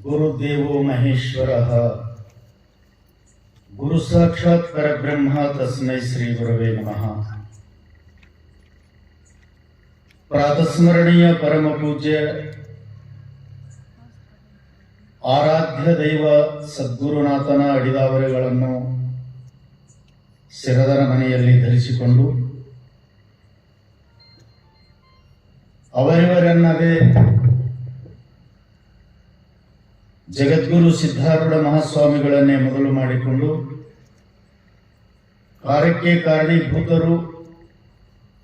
ಗುರುದೇವೋ ಮಹೇಶ್ವರಃ ಗುರು ಸಾಕ್ಷಾತ್ ಪರಬ್ರಹ್ಮ ತಸ್ಮೈ ಶ್ರೀ ಗುರವೇ ನಮಃ. ಪ್ರಾತಸ್ಮರಣೀಯ ಪರಮ ಪೂಜ್ಯ ಆರಾಧ್ಯ ದೈವ ಸದ್ಗುರುನಾಥನ ಅಡಿದಾವರೆಗಳನ್ನು ಶಿರದರ ಮನೆಯಲ್ಲಿ ಧರಿಸಿಕೊಂಡು ಅವರಿವರೆನ್ನದೇ ಜಗದ್ಗುರು ಸಿದ್ಧಾರೂಢ ಮಹಾಸ್ವಾಮಿಗಳನ್ನೇ ಮೊದಲು ಮಾಡಿಕೊಂಡು ಕಾರ್ಯಕ್ಕೆ ಕಾರಣೀಭೂತರು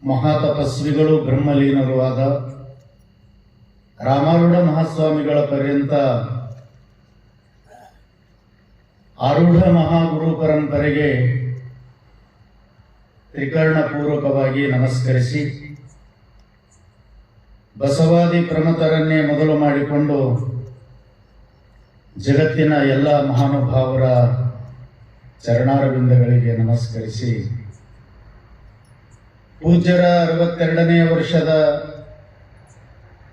ಮಹಾತಪಸ್ವಿಗಳು ಬ್ರಹ್ಮಲೀನರು ಆದ ರಾಮಾರೂಢ ಮಹಾಸ್ವಾಮಿಗಳ ಪರ್ಯಂತ ಆರೂಢ ಮಹಾಗುರು ಪರಂಪರೆಗೆ ತ್ರಿಕರ್ಣಪೂರ್ವಕವಾಗಿ ನಮಸ್ಕರಿಸಿ ಬಸವಾದಿ ಪ್ರಮತರನ್ನೇ ಮೊದಲು ಮಾಡಿಕೊಂಡು ಜಗತ್ತಿನ ಎಲ್ಲ ಮಹಾನುಭಾವರ ಚರಣಾರವಿಂದಗಳಿಗೆ ನಮಸ್ಕರಿಸಿ ಪೂಜ್ಯರ 62ನೇ ವರ್ಷದ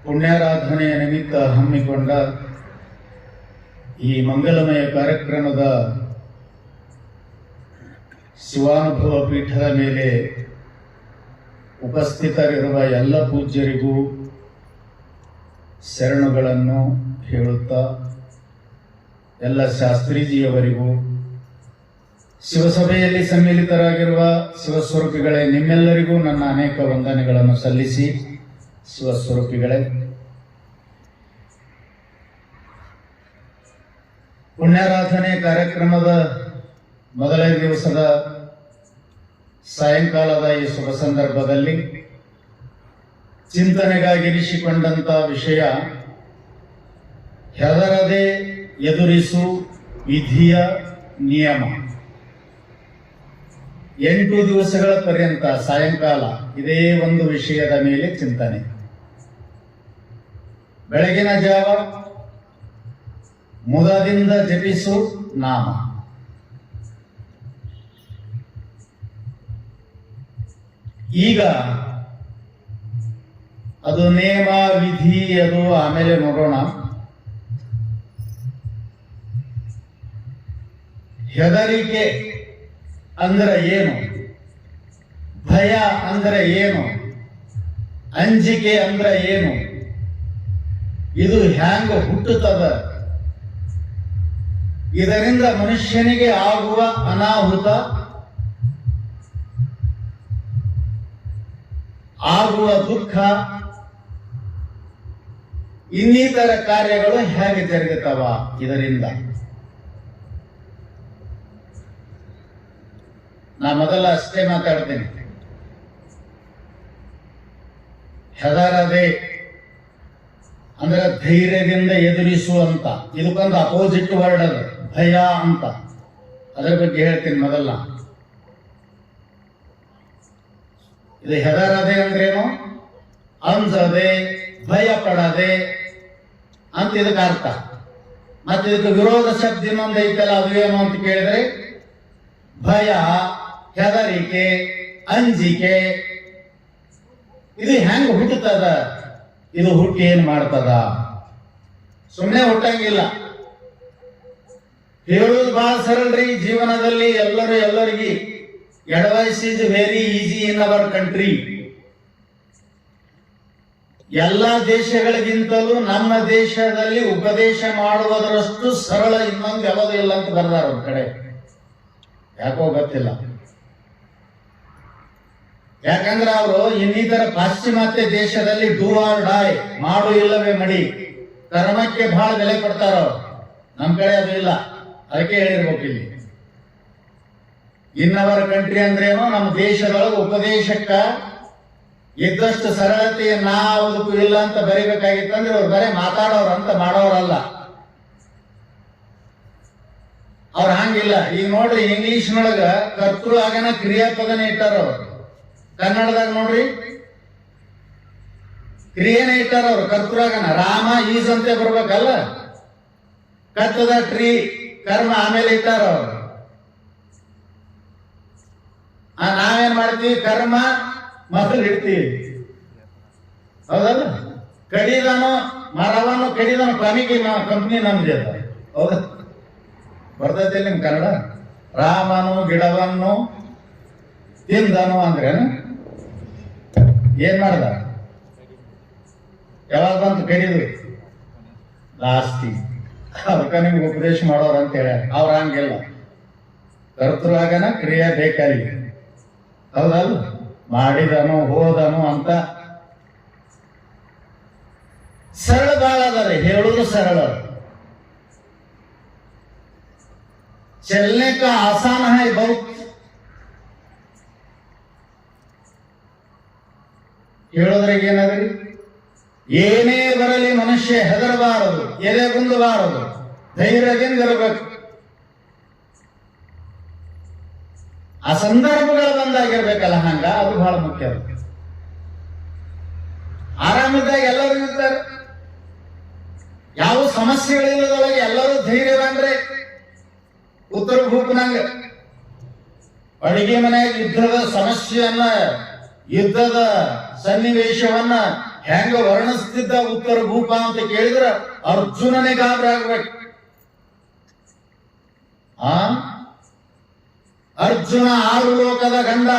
ಪುಣ್ಯಾರಾಧನೆಯ ನಿಮಿತ್ತ ಹಮ್ಮಿಕೊಂಡ ಈ ಮಂಗಲಮಯ ಕಾರ್ಯಕ್ರಮದ ಶಿವಾನುಭವ ಪೀಠದ ಮೇಲೆ ಉಪಸ್ಥಿತರಿರುವ ಎಲ್ಲ ಪೂಜ್ಯರಿಗೂ ಶರಣುಗಳನ್ನು ಹೇಳುತ್ತಾ, ಎಲ್ಲ ಶಾಸ್ತ್ರೀಜಿಯವರಿಗೂ, ಶಿವಸಭೆಯಲ್ಲಿ ಸಮ್ಮಿಲಿತರಾಗಿರುವ ಶಿವಸ್ವರೂಪಿಗಳೇ, ನಿಮ್ಮೆಲ್ಲರಿಗೂ ನನ್ನ ಅನೇಕ ವಂದನೆಗಳನ್ನು ಸಲ್ಲಿಸಿ, ಶಿವಸ್ವರೂಪಿಗಳೇ, ಪುಣ್ಯಾರಾಧನೆ ಕಾರ್ಯಕ್ರಮದ ಮೊದಲನೇ ದಿವಸದ ಸಾಯಂಕಾಲದ ಈ ಶುಭ ಸಂದರ್ಭದಲ್ಲಿ ಚಿಂತನೆಗಾಗಿರಿಸಿಕೊಂಡಂತ ವಿಷಯ ಹೆದರದೆ ಎದುರಿಸು ವಿಧಿಯ ನಿಯಮ. 8 ದಿವಸಗಳ ಪರ್ಯಂತ ಸಾಯಂಕಾಲ ಇದೇ ಒಂದು ವಿಷಯದ ಮೇಲೆ ಚಿಂತನೆ. ಬೆಳಗಿನ ಜಾವ ಮುದದಿಂದ ಜಪಿಸು ನಾಮ. ಈಗ ಅದು ನೇಮ ವಿಧಿ, ಅದು ಆಮೇಲೆ ನೋಡೋಣ. ಹೆದರಿಕೆ ಅಂದ್ರೆ ಏನು, ಭಯ ಅಂದ್ರೆ ಏನು, ಅಂಜಿಕೆ ಅಂದ್ರೆ ಏನು, ಇದು ಹ್ಯಾಂಗ ಹುಟ್ಟುತ್ತದ, ಇದರಿಂದ ಮನುಷ್ಯನಿಗೆ ಆಗುವ ಅನಾಹುತ, ಆಗುವ ದುಃಖ, ಇನ್ನಿತರ ಕಾರ್ಯಗಳು ಹೇಗೆ ಜರುಗುತ್ತವ ಇದರಿಂದ. ನಾ ಮೊದಲ ಅಷ್ಟೇ ಮಾತಾಡ್ತೇನೆ. ಹೆದರದೆ ಅಂದ್ರೆ ಧೈರ್ಯದಿಂದ ಎದುರಿಸುವಂತ, ಇದಕ್ಕೊಂದು ಅಪೋಸಿಟ್ ವರ್ಡ್ ಅದು ಭಯ ಅಂತ. ಅದರ ಬಗ್ಗೆ ಹೇಳ್ತೀನಿ ಮೊದಲ. ಇದು ಹೆದರದೆ ಅಂದ್ರೇನು, ಅಂಜದೆ, ಭಯ ಪಡದೆ ಅಂತ ಇದಕ್ಕೆ ಅರ್ಥ. ಮತ್ತೆ ಇದಕ್ಕೆ ವಿರೋಧ ಶಬ್ದ ಇನ್ನೊಂದು ಐತಲ್ಲ, ಅದು ಏನು ಅಂತ ಕೇಳಿದ್ರೆ ಭಯ, ಹೆದರಿಕೆ, ಅಂಜಿಕೆ. ಇದು ಹೆಂಗ ಹುಟ್ಟುತ್ತದ, ಇದು ಹುಟ್ಟಿ ಏನ್ ಮಾಡ್ತದ? ಸುಮ್ಮನೆ ಹುಟ್ಟಂಗಿಲ್ಲ. ಹೇಳುವುದು ಬಹಳ ಸರಳ್ರಿ. ಜೀವನದಲ್ಲಿ ಎಲ್ಲರಿಗೆ advice is very easy in our country. ಎಲ್ಲ ದೇಶಗಳಿಗಿಂತಲೂ ನಮ್ಮ ದೇಶದಲ್ಲಿ ಉಪದೇಶ ಮಾಡುವುದರಷ್ಟು ಸರಳ ಇನ್ನೊಂದು ಯಾವುದೂ ಇಲ್ಲ ಅಂತ ಬರ್ದಾರ ಒಂದ್ ಕಡೆ. ಯಾಕೋ ಗೊತ್ತಿಲ್ಲ. ಯಾಕಂದ್ರೆ ಅವರು ಇನ್ನಿತರ ಪಾಶ್ಚಿಮಾತ್ಯ ದೇಶದಲ್ಲಿ ಡೂ ಆರ್ ಡೈ, ಮಾಡು ಇಲ್ಲವೇ ಮಡಿ, ಕರ್ಮಕ್ಕೆ ಬಹಳ ಬೆಲೆ ಕೊಡ್ತಾರ ಅವ್ರು. ನಮ್ ಕಡೆ ಅದು ಇಲ್ಲ. ಅದಕ್ಕೆ ಹೇಳಿರ್ಬೇಕು ಇಲ್ಲಿ. ಇನ್ನವರ ಕಂಟ್ರಿ ಅಂದ್ರೇನು, ನಮ್ಮ ದೇಶದೊಳಗೆ ಉಪದೇಶಕ್ಕ ಇದ್ದಷ್ಟು ಸರಳತೆ ಯಾವುದಕ್ಕೂ ಇಲ್ಲ ಅಂತ ಬರಿಬೇಕಾಗಿತ್ತಂದ್ರೆ ಅವ್ರು ಬರೀ ಮಾತಾಡೋರು ಅಂತ ಮಾಡೋರಲ್ಲ. ಅವ್ರು ಹಂಗಿಲ್ಲ. ಈಗ ನೋಡ್ರಿ, ಇಂಗ್ಲಿಷ್ನೊಳಗ ಕರ್ತೃ ಆಗನ ಕ್ರಿಯಾಪದನ ಇಟ್ಟಾರ ಅವ್ರು. ಕನ್ನಡದಾಗ ನೋಡ್ರಿ ಕ್ರಿಯೆನೇ ಇಟ್ಟಾರ ಅವ್ರು. ಕರ್ತೃ ಆಗನ ರಾಮ ಈಸ್ ಅಂತೆ ಬರ್ಬೇಕಲ್ಲ. ಕತ್ತದ ಟ್ರೀ ಕರ್ಮ ಆಮೇಲೆ ಇಟ್ಟಾರ ಅವ್ರು. ನಾವೇನ್ ಮಾಡ್ತೀವಿ, ಕರ್ಮ ಮೊದಲು ಇಡ್ತೀವಿ. ಹೌದಲ್ಲ? ಕಡಿದನು ಮರವನ್ನು ಕಡಿದನು ಕೊನೆಗೆ ಕಂಪ್ನಿ ನಮ್ದು ಅದ. ಹೌದಾ? ಬರ್ತೈತಿ ನಿಮ್ ಕನ್ನಡ? ರಾಮನು ಗಿಡವನ್ನು ತಿಂದನು ಅಂದ್ರೇನು? ಏನ್ ಮಾಡ್ದ? ಯಾವಾಗ ಬಂತು ಕಡಿದು? ಲಾಸ್ತಿ. ಅದಕ್ಕೆ ನಿಮ್ಗೆ ಉಪದೇಶ ಮಾಡೋರು ಅಂತ ಹೇಳ. ಅವ್ರ ಹಂಗಿಲ್ಲ, ಕರ್ತೃವಾಗನ ಕ್ರಿಯೆ ಬೇಕಾಗಿ. ಹೌದಲ್ಲ? ಮಾಡಿದನು ಹೋದನು ಅಂತ ಸರಳ ಬಾಳ ಅದಾರೆ, ಹೇಳುದು ಸರಳ. चलने का आसान है बहुत. ಹೇಳೋದ್ರಾಗ ಏನಾದ್ರಿ? ಏನೇ ಬರಲಿ ಮನುಷ್ಯ ಹೆದರಬಾರದು, ಎದೆಗುಂದಬಾರದು, ಧೈರ್ಯದಿಂದ ಇರಬೇಕು. ಆ ಸಂದರ್ಭಗಳು ಬಂದಾಗಿರ್ಬೇಕಲ್ಲ, ಹಂಗ ಅದು ಬಹಳ ಮುಖ್ಯ. ಆರಾಮಿದ್ದಾಗ ಎಲ್ಲರೂ ಇರ್ತಾರೆ, ಯಾವ ಸಮಸ್ಯೆಗಳಿಲ್ಲದೊಳಗೆ ಎಲ್ಲರೂ ಧೈರ್ಯವಂದ್ರೆ ಉತ್ತರ ಭೂಪನಂಗ ಅಡಿಗೆ ಮನೆಯಾಗ ಯುದ್ಧದ ಸಮಸ್ಯೆಯನ್ನ, ಯುದ್ಧದ ಸನ್ನಿವೇಶವನ್ನ ಹೆಂಗ ವರ್ಣಿಸ್ತಿದ್ದ ಉತ್ತರ ಭೂಪ ಅಂತ ಕೇಳಿದ್ರ ಅರ್ಜುನನೇ ಗಾಬರಿ ಆಗ್ಬೇಕು. ಅರ್ಜುನ 6 ಲೋಕದ ಗಂಡ,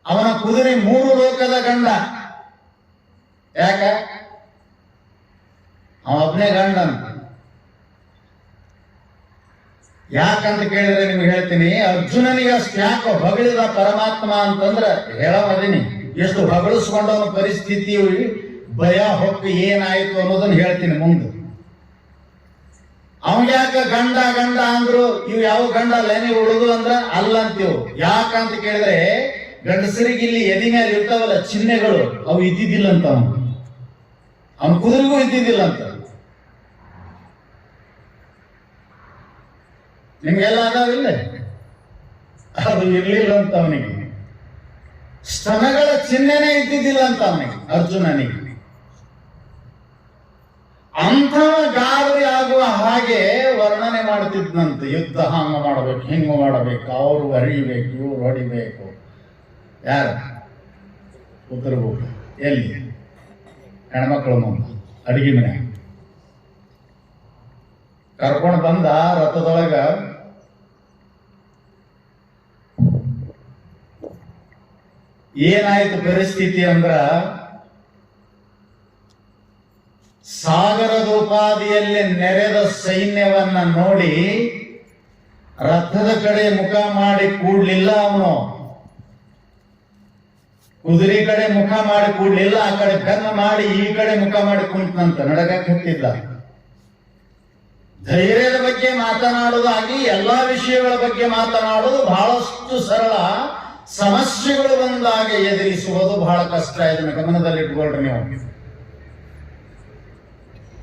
ಅವನ ಕುದುರೆ 3 ಲೋಕದ ಗಂಡ. ಯಾಕ? ಅವನೇ ಗಂಡ ಅಂತ. ಯಾಕಂತ ಕೇಳಿದ್ರೆ ನಿಮ್ಗೆ ಹೇಳ್ತೀನಿ, ಅರ್ಜುನನಿಗೆ ಅಷ್ಟು ಯಾಕೆ ಹೊಗಳಿದ ಪರಮಾತ್ಮ ಅಂತಂದ್ರ ಹೇಳಮದೀನಿ. ಎಷ್ಟು ಹೊಗಳಿಸ್ಕೊಂಡವನ ಪರಿಸ್ಥಿತಿ, ಭಯ ಹೊಕ್ಕ ಏನಾಯ್ತು ಅನ್ನೋದನ್ನ ಹೇಳ್ತೀನಿ ಮುಂದೆ. ಅವನ್ ಯಾಕ ಗಂಡ ಗಂಡ ಅಂದ್ರು? ಇವು ಯಾವ ಗಂಡ ಅಲ್ಲ, ನೀವು ಉಳಿದು ಅಂದ್ರ ಅಲ್ಲ ಅಂತೀವ್. ಯಾಕಂತ ಕೇಳಿದ್ರೆ ಗಂಡಸರಿಗೆ ಇಲ್ಲಿ ಎದಿ ಮೇಲೆ ಇರ್ತಾವಲ್ಲ ಚಿಹ್ನೆಗಳು, ಅವು ಇದ್ದಿದ್ದಿಲ್ಲ ಅಂತ. ಅವನ ಕುದುರೆಗೂ ಇದ್ದಿದ್ದಿಲ್ಲ ಅಂತ. ನಿಮ್ಗೆಲ್ಲ ಅದಾವಿಲ್ಲ, ಅದು ಇರ್ಲಿಲ್ಲ ಅಂತ ಅವನಿಗೆ. ಸ್ತನಗಳ ಚಿಹ್ನೆನೇ ಇದ್ದಿದ್ದಿಲ್ಲ ಅಂತ ಅವನಿಗೆ, ಅರ್ಜುನನಿಗೆ. ಅಂಥ ಗಾಬರಿ ಆಗುವ ಹಾಗೆ ವರ್ಣನೆ ಮಾಡ್ತಿದ್ನಂತೆ. ಯುದ್ಧ ಹಂಗ ಮಾಡಬೇಕು, ಹಿಂಗ ಮಾಡಬೇಕು, ಅವ್ರು ಹೊಡಿಬೇಕು, ಇವ್ರು ಹೊಡಿಬೇಕು. ಯಾರು? ಉತ್ತರ ಭೂಪ. ಎಲ್ಲಿ? ಹೆಣ್ಮಕ್ಳು ಮುಂದೆ ಅಡಿಗೆ ಮನೆ ಕರ್ಕೊಂಡು ಬಂದ ರಥದೊಳಗ. ಏನಾಯ್ತು ಪರಿಸ್ಥಿತಿ ಅಂದ್ರ, ಸಾಗರದೋಪಾದಿಯಲ್ಲಿ ನೆರೆದ ಸೈನ್ಯವನ್ನ ನೋಡಿ ರಥದ ಕಡೆ ಮುಖ ಮಾಡಿ ಕೂಡ್ಲಿಲ್ಲ ಅವನು. ಕುದುರೆ ಕಡೆ ಮುಖ ಮಾಡಿ ಕೂಡ್ಲಿಲ್ಲ, ಆ ಕಡೆ ಬೆನ್ನ ಮಾಡಿ ಈ ಕಡೆ ಮುಖ ಮಾಡಿ ಕುಂತಂತ ನಡಗಕ್ಕೆ ಹತ್ತಿದ್ದ. ಧೈರ್ಯದ ಬಗ್ಗೆ ಮಾತನಾಡುವುದಾಗಿ ಎಲ್ಲಾ ವಿಷಯಗಳ ಬಗ್ಗೆ ಮಾತನಾಡುವುದು ಬಹಳಷ್ಟು ಸರಳ, ಸಮಸ್ಯೆಗಳು ಬಂದಾಗ ಎದುರಿಸುವುದು ಬಹಳ ಕಷ್ಟ. ಇದನ್ನ ಗಮನದಲ್ಲಿ ಇಟ್ಕೊಳ್ರಿ ನೀವು.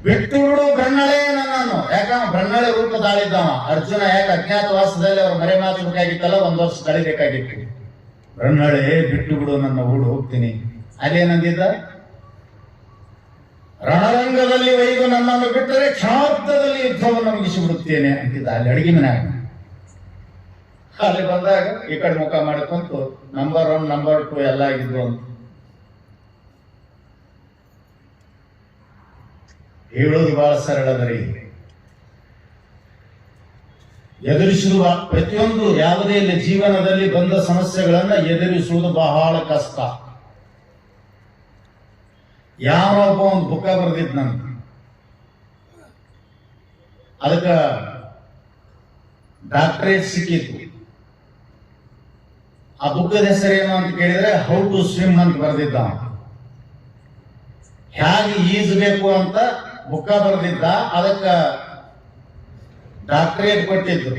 ಬಿಟ್ಟು ಬಿಡು ಬ್ರಹ್ಮಳೆ ನನ್ನನ್ನು. ಯಾಕ ಬ್ರಹ್ಮಳೆ ರೂಪ ತಾಳಿದ್ದವ ಅರ್ಜುನ. ಯಾಕೆ? ಅಜ್ಞಾತವಾಸದಲ್ಲಿ ಅವ್ರ ಮರೆ ಮಾತಬೇಕಾಗಿತ್ತಲ್ಲ, 1 ವರ್ಷ ಕಳಿಬೇಕಾಗಿತ್ತು. ಬ್ರಹ್ಮಳೆ ಬಿಟ್ಟು ಬಿಡು ನನ್ನ, ಊಡು ಹೋಗ್ತೀನಿ. ಅಲ್ಲೇನಂದಿದ್ದ? ರಣರಂಗದಲ್ಲಿ ಒಯ್ದು ನನ್ನನ್ನು ಬಿಟ್ಟರೆ ಕ್ಷಾಬ್ದದಲ್ಲಿ ಯುದ್ಧವನ್ನು ಮುಗಿಸಿಬಿಡುತ್ತೇನೆ ಅಂತಿದ್ದ. ಅಲ್ಲಿ ಅಡಿಗೆ ಮನ್ಯಾಗ. ಅಲ್ಲಿ ಬಂದಾಗ ಈ ಕಡೆ ಮುಖ ಮಾಡಿಕೊಂತು ನಂಬರ್ 1 ನಂಬರ್ 2 ಎಲ್ಲ ಆಗಿದ್ವು ಅಂತ ಹೇಳೋದು ಬಹಳ ಸರಳದರಿ. ಎದುರಿಸುವ ಪ್ರತಿಯೊಂದು ಯಾವುದೇ ಇಲ್ಲಿ ಜೀವನದಲ್ಲಿ ಬಂದ ಸಮಸ್ಯೆಗಳನ್ನ ಎದುರಿಸುವುದು ಬಹಳ ಕಷ್ಟ. ಯಾರೊಬ್ಬ ಒಂದು ಬುಕ್ಕ ಬರೆದಿದ್ ನನ್, ಅದಕ್ಕ ಡಾಕ್ಟರೇಟ್ ಸಿಕ್ಕಿತ್ತು. ಆ ಬುಕ್ಕದ ಹೆಸರೇನು ಅಂತ ಕೇಳಿದ್ರೆ ಹೌ ಟು ಸ್ವಿಮ್ ಅಂತ ಬರೆದಿದ್ದ. ಹೇಗೆ ಈಜಬೇಕು ಅಂತ ಬುಕ್ಕ ಬರೆದಿದ್ದ, ಅದಕ್ಕ ಡಾಕ್ಟರೇಟ್ ಕೊಟ್ಟಿದ್ರು.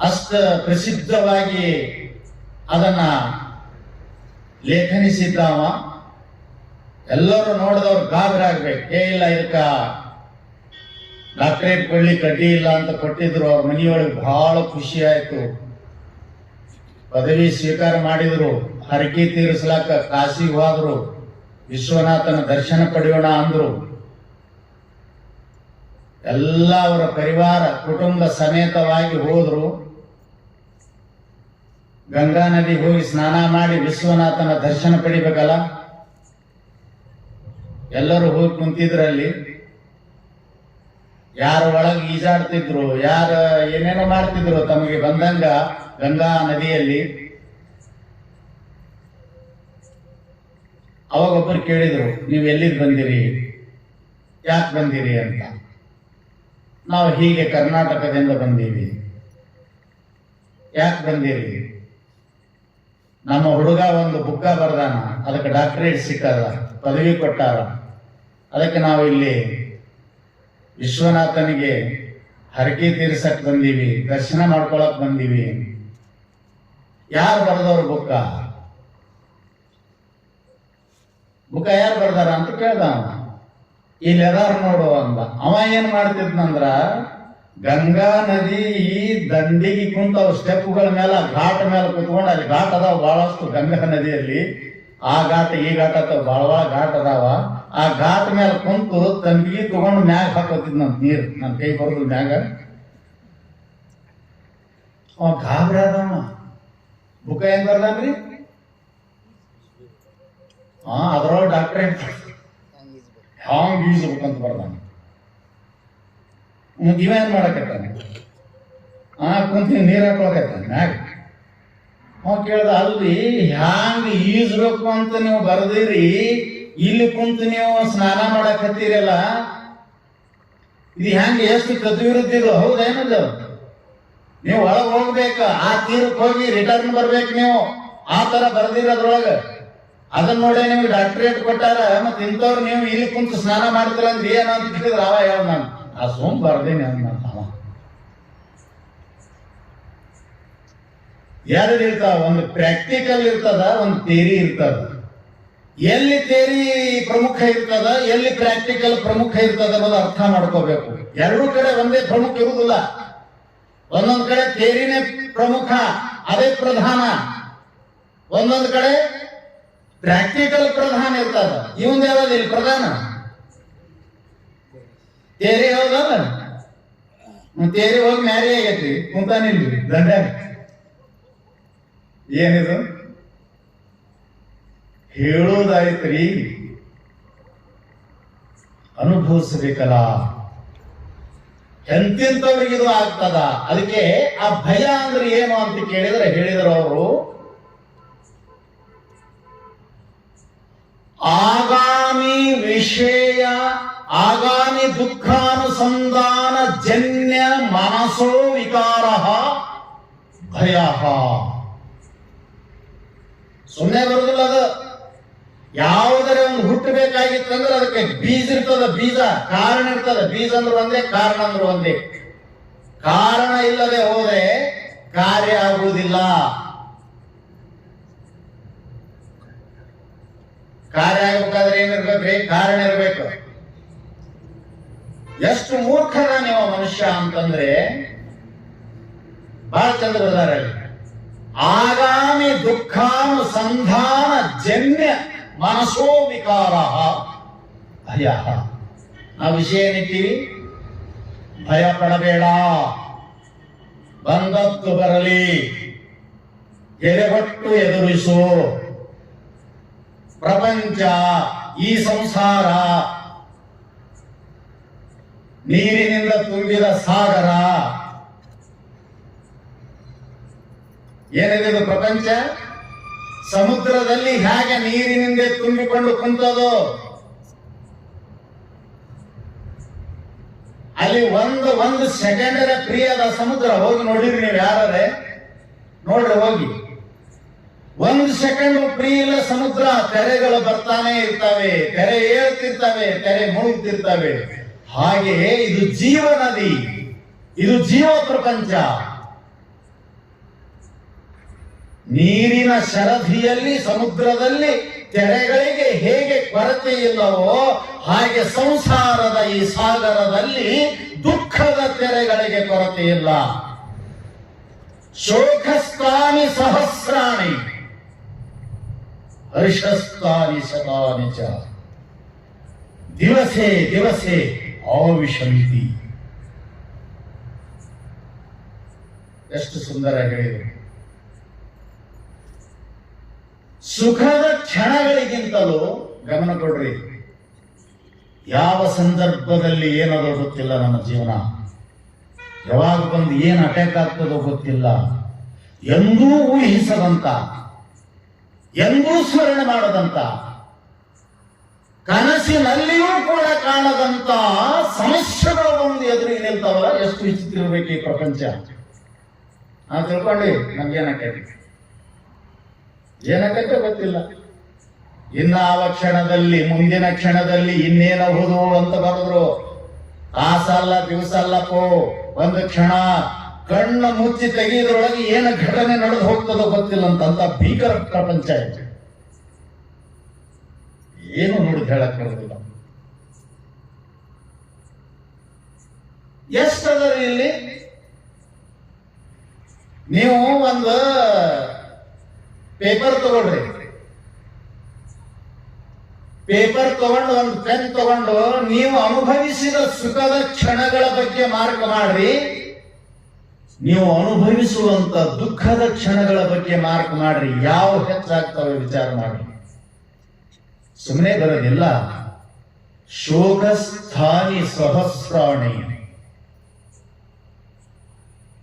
ಅಷ್ಟ ಪ್ರಸಿದ್ಧವಾಗಿ ಅದನ್ನ ಲೇಖನಿಸಿದ್ದಾವ. ಎಲ್ಲರೂ ನೋಡಿದವ್ರು ಗಾಬರಿ ಆಗ್ಬೇಕು. ಇಲ್ಲ ಇದಕ್ಕ ಡಾಕ್ಟರೇಟ್ ಕೊಡ್ಲಿಕ್ಕೆ ಅಡ್ಡಿ ಇಲ್ಲ ಅಂತ ಕೊಟ್ಟಿದ್ರು. ಅವ್ರ ಮನೆಯೊಳಗೆ ಬಹಳ ಖುಷಿ ಆಯ್ತು. ಪದವಿ ಸ್ವೀಕಾರ ಮಾಡಿದ್ರು. ಹರಕೆ ತೀರಿಸ್ಲಾಕ ಕಾಶಿಗೆ ಹೋದ್ರು. ವಿಶ್ವನಾಥನ ದರ್ಶನ ಪಡೆಯೋಣ ಅಂದ್ರು. ಎಲ್ಲ ಅವರ ಪರಿವಾರ ಕುಟುಂಬ ಸಮೇತವಾಗಿ ಹೋದ್ರು. ಗಂಗಾ ನದಿಗೆ ಹೋಗಿ ಸ್ನಾನ ಮಾಡಿ ವಿಶ್ವನಾಥನ ದರ್ಶನ ಪಡಿಬೇಕಲ್ಲ. ಎಲ್ಲರೂ ಹೋಗಿ ಕುಂತಿದ್ರಲ್ಲಿ, ಯಾರು ಒಳಗೆ ಈಜಾಡ್ತಿದ್ರು, ಯಾರು ಏನೇನೋ ಮಾಡ್ತಿದ್ರು ತಮಗೆ ಬಂದಂಗ ಗಂಗಾ ನದಿಯಲ್ಲಿ. ಅವಾಗೊಬ್ಬರು ಕೇಳಿದ್ರು, ನೀವು ಎಲ್ಲಿಗೆ ಬಂದಿರಿ, ಯಾಕೆ ಬಂದಿರಿ ಅಂತ. ನಾವು ಹೀಗೆ ಕರ್ನಾಟಕದಿಂದ ಬಂದೀವಿ. ಯಾಕೆ ಬಂದಿರಿ? ನಮ್ಮ ಹುಡುಗ ಒಂದು ಬುಕ್ಕ ಬರ್ದಾನ, ಅದಕ್ಕೆ ಡಾಕ್ಟರೇಟ್ ಸಿಕ್ಕದ, ಪದವಿ ಕೊಟ್ಟಾರ, ಅದಕ್ಕೆ ನಾವು ಇಲ್ಲಿ ವಿಶ್ವನಾಥನಿಗೆ ಹರಕೆ ತೀರ್ಸಕ್ ಬಂದೀವಿ, ದರ್ಶನ ಮಾಡ್ಕೊಳಕ್ ಬಂದೀವಿ. ಯಾರು ಬರ್ದವ್ರು ಬುಕ್ಕ ಯಾರು ಬರ್ದಾರ ಅಂತ ಕೇಳ್ದ ಅವ. ಇಲ್ಲಿ ಎದಾರು ನೋಡು ಅಂದ. ಅವ ಏನ್ ಮಾಡ್ತಿದ್ನಂದ್ರ, ಗಂಗಾ ನದಿ ಈ ದಂಡಿಗೆ ಕುಂತ ಸ್ಟೆಪ್ಗಳ ಮೇಲೆ, ಘಾಟ್ ಮೇಲೆ ಕುತ್ಕೊಂಡು, ಅಲ್ಲಿ ಘಾಟ್ ಅದಾವ ಬಹಳಷ್ಟು ಗಂಗಾ ನದಿಯಲ್ಲಿ. ಆ ಘಾಟ್ ಈ ಘಾಟ್ ಅಥವಾ ಬಹಳ ಘಾಟ್ ಅದಾವ. ಆ ಘಾಟ್ ಮೇಲೆ ಕುಂತು ತಂಬಿಗೆ ತಗೊಂಡು ಮ್ಯಾಗ ಹಾಕೋತಿದ್ನಂತ ನೀರು, ನನ್ನ ಕೈ ಬರೋದು ಮ್ಯಾಗ. ಅವ ಗಾಬರಿ ಆದವ. ಬುಕ್ಕ ಏನ್ ಬರ್ದಾನ್ರಿ? ಅದ್ರೊಳಗೆ ಡಾಕ್ಟರೇಟ್ ಹ್ಯಾಂಗ್ ಈಜ್ಬೇಕಂತ ಬರ್ದಾನ. ಇವ ಏನ್ ಮಾಡಕತ್ತಾನೆ? ಕುಂತೀನಿ ನೀರ್ ಹಾಕೊಳಕತ್ತಾನೆ ಮ್ಯಾಗ. ಅವ ಕೇಳ್ದ, ಅಲ್ಲಿ ಹ್ಯಾಂಗ್ ಈಜ್ಬೇಕು ಅಂತ ನೀವು ಬರ್ದಿರಿ, ಇಲ್ಲಿ ಕುಂತು ನೀವು ಸ್ನಾನ ಮಾಡಕತ್ತೀರಲ್ಲ, ಇದು ಹ್ಯಾಂಗ ಎಷ್ಟು ತದ್ವಿರುದ್ಧಿದು? ಹೌದೇನದು? ನೀವು ಒಳಗೆ ಹೋಗ್ಬೇಕ, ಆ ತೀರಕ್ಕೆ ಹೋಗಿ ರಿಟರ್ನ್ ಬರ್ಬೇಕು ನೀವು, ಆ ತರ ಬರ್ದಿರೋದ್ರೊಳಗ. ಅದನ್ನ ನೋಡಿ ನಿಮ್ಗೆ ಡಾಕ್ಟರೇಟ್ ಕೊಟ್ಟಾರ. ಮತ್ತೆ ಇಂಥವ್ರು ನೀವು ಇಲ್ಲಿ ಕುಂತು ಸ್ನಾನ ಮಾಡ್ತೀರ ಅಂದ್ರೆ ಏನು ಅಂತ ಕೇಳಿದ್ರೆ ಅವ ಹೇಳ, ನಾನು ಆ ಸೋಮ್ ಬರ್ದೇನೆ ಅಂದ. ಎರಡು ಇರ್ತಾವ, ಒಂದು ಪ್ರಾಕ್ಟಿಕಲ್ ಇರ್ತದ, ಒಂದು ಥಿಯರಿ ಇರ್ತದ. ಎಲ್ಲಿ ಥಿಯರಿ ಪ್ರಮುಖ ಇರ್ತದ, ಎಲ್ಲಿ ಪ್ರಾಕ್ಟಿಕಲ್ ಪ್ರಮುಖ ಇರ್ತದ ಅನ್ನೋದು ಅರ್ಥ ಮಾಡ್ಕೋಬೇಕು. ಎರಡೂ ಕಡೆ ಒಂದೇ ಪ್ರಮುಖ ಇರುವುದಿಲ್ಲ. ಒಂದೊಂದ್ ಕಡೆ ಥಿಯರಿನೇ ಪ್ರಮುಖ, ಅದೇ ಪ್ರಧಾನ. ಒಂದೊಂದ್ ಕಡೆ ಪ್ರಾಕ್ಟಿಕಲ್ ಪ್ರಧಾನ ಇರ್ತದ. ಇವಂದ ಯಾವ್ದು ಇಲ್ಲಿ ಪ್ರಧಾನ? ಥಿಯರಿ ಹೌದಲ್ಲ? ಥಿಯರಿ ಹೋಗಿ ಮ್ಯಾರಿ ಆಗೈತಿ, ಕುಂತಾನಿಲ್ರಿ ದಂಡ. ಏನಿದು ಹೇಳೋದಾಯ್ತ್ರಿ, ಅನುಭವಿಸಬೇಕಲ್ಲ. ಎಂತಿಂತವ್ರಿಗೆ ಇದು ಆಗ್ತದ. ಅದಕ್ಕೆ ಆ ಭಯ ಅಂದ್ರೆ ಏನು ಅಂತ ಕೇಳಿದ್ರೆ ಹೇಳಿದ್ರು ಅವರು, ಆಗಾಮಿ ವಿಷಯ ಆಗಾಮಿ ದುಃಖಾನುಸಂಧಾನ ಜನ್ಯ ಮನಸೋ ವಿಕಾರ ಭಯ. ಸುಮ್ಮನೆ ಬರುದಿಲ್ಲ ಅದು. ಯಾವುದರ ಒಂದು ಹುಟ್ಟಬೇಕಾಗಿತ್ತಂದ್ರೆ ಅದಕ್ಕೆ ಬೀಜ ಇರ್ತದ, ಬೀಜ ಕಾರಣ ಇರ್ತದ. ಬೀಜ ಅಂದ್ರೆ ಒಂದೇ, ಕಾರಣ ಅಂದ್ರೆ ಒಂದೇ. ಕಾರಣ ಇಲ್ಲದೆ ಹೋದ್ರೆ ಕಾರ್ಯ ಆಗುವುದಿಲ್ಲ. ಕಾರ್ಯ ಆಗಬೇಕಾದ್ರೆ ಏನಿರ್ಬೇಕ್ರಿ? ಕಾರಣ ಇರ್ಬೇಕು. ಎಷ್ಟು ಮೂರ್ಖನ ನೀವು ಮನುಷ್ಯ ಅಂತಂದ್ರೆ ಬಹಳ ಚಂದ ಬರ್ದಾರ. ಆಗಾಮಿ ದುಃಖಾನುಸಂಧಾನ ಜನ್ಯ ಮನಸೋ ವಿಕಾರ ಭಯ. ನಾವು ವಿಷಯ ಏನಿದ್ದೀವಿ? ಭಯ ಪಡಬೇಡ, ಬಂದದ್ದು ಬರಲಿ, ಎದೆಗೊಟ್ಟು ಎದುರಿಸು. ಪ್ರಪಂಚ, ಈ ಸಂಸಾರ ನೀರಿನಿಂದ ತುಂಬಿದ ಸಾಗರ. ಏನಿದೆ ಇದು ಪ್ರಪಂಚ? ಸಮುದ್ರದಲ್ಲಿ ಹೇಗೆ ನೀರಿನಿಂದ ತುಂಬಿಕೊಂಡು ಕುಂತದೋ, ಅಲ್ಲಿ ಒಂದು ಸೆಕೆಂಡರ ಪ್ರಿಯದ ಸಮುದ್ರ. ಹೋಗಿ ನೋಡಿರಿ ನೀವು, ಯಾರೇ ನೋಡ್ರಿ ಹೋಗಿ. ಒಂದು ಸೆಕೆಂಡ್ ಫ್ರೀ ಇಲ್ಲ ಸಮುದ್ರ. ತೆರೆಗಳು ಬರ್ತಾನೆ ಇರ್ತವೆ, ತೆರೆ ಏಳ್ತಿರ್ತವೆ, ತೆರೆ ಮುಳುಗ್ತಿರ್ತವೆ. ಹಾಗೆಯೇ ಇದು ಜೀವ ನದಿ, ಇದು ಜೀವ ಪ್ರಪಂಚ. ನೀರಿನ ಶರಧಿಯಲ್ಲಿ, ಸಮುದ್ರದಲ್ಲಿ ತೆರೆಗಳಿಗೆ ಹೇಗೆ ಕೊರತೆ ಇಲ್ಲವೋ, ಹಾಗೆ ಸಂಸಾರದ ಈ ಸಾಗರದಲ್ಲಿ ದುಃಖದ ತೆರೆಗಳಿಗೆ ಕೊರತೆ ಇಲ್ಲ. ಶೋಕಸ್ಥಾನಿ ಸಹಸ್ರಾಣಿ ಹರ್ಷಸ್ಥಾನಿ ಶತಾನಿ ಚ ದಿವಸೇ ದಿವಸೇ ಆವಿಶಂತಿ. ಎಷ್ಟು ಸುಂದರ ಹೇಳಿದರು. ಸುಖದ ಕ್ಷಣಗಳಿಗಿಂತಲೂ, ಗಮನ ಕೊಡ್ರಿ, ಯಾವ ಸಂದರ್ಭದಲ್ಲಿ ಏನದೋ ಗೊತ್ತಿಲ್ಲ. ನಮ್ಮ ಜೀವನ ಯಾವಾಗ ಬಂದು ಏನು ಅಟ್ಯಾಕ್ ಆಗ್ತದೋ ಗೊತ್ತಿಲ್ಲ. ಎಂದೂ ಊಹಿಸದಂತ, ಎಂದೂ ಸ್ಮರಣೆ ಮಾಡದಂತ, ಕನಸಿನಲ್ಲಿಯೂ ಕೂಡ ಕಾಣದಂತ ಸಮಸ್ಯೆಗಳು ಬಂದು ಎದುರಿಗೆ ನಿಲ್ತಾವಲ್ಲ. ಎಷ್ಟು ವಿಚಿತ್ರ ಇರಬೇಕು ಈ ಪ್ರಪಂಚ. ನಾವು ತಿಳ್ಕೊಂಡ್ವಿ ಏನಕ್ಕೈತೆ ಗೊತ್ತಿಲ್ಲ. ಇನ್ನಾವ ಕ್ಷಣದಲ್ಲಿ, ಮುಂದಿನ ಕ್ಷಣದಲ್ಲಿ ಇನ್ನೇನಬಹುದು ಅಂತ ಬರೆದ್ರು. ತಾಸಲ್ಲ ದಿವಸ ಅಲ್ಲಪ್ಪೋ, ಒಂದು ಕ್ಷಣ ಕಣ್ಣು ಮುಚ್ಚಿ ತೆಗೆಯೋದ್ರೊಳಗೆ ಏನು ಘಟನೆ ನಡೆದು ಹೋಗ್ತದೋ ಗೊತ್ತಿಲ್ಲ ಅಂತ ಭೀಕರ ಪ್ರಪಂಚ ಇದೆ. ಏನು ನೋಡಿದ್ ಹೇಳಕ್ ಬರೋದಿಲ್ಲ. ಎಷ್ಟದರಿ ಇಲ್ಲಿ ನೀವು ಒಂದು ಪೇಪರ್ ತಗೊಳ್ರಿ, ಪೇಪರ್ ತಗೊಂಡು ಒಂದು ಪೆನ್ ತಗೊಂಡು ನೀವು ಅನುಭವಿಸಿದ ಸುಖದ ಕ್ಷಣಗಳ ಬಗ್ಗೆ ಮಾರ್ಕ್ ಮಾಡ್ರಿ, ನೀವು ಅನುಭವಿಸುವಂತ ದುಃಖದ ಕ್ಷಣಗಳ ಬಗ್ಗೆ ಮಾರ್ಕ್ ಮಾಡ್ರಿ. ಯಾವ ಹೆಚ್ಚಾಗ್ತವೆ ವಿಚಾರ ಮಾಡ್ರಿ. ಸುಮ್ಮನೆ ಬರೋದಿಲ್ಲ. ಶೋಕಸ್ಥಾನಿ ಸಹಸ್ರಾಣಿ.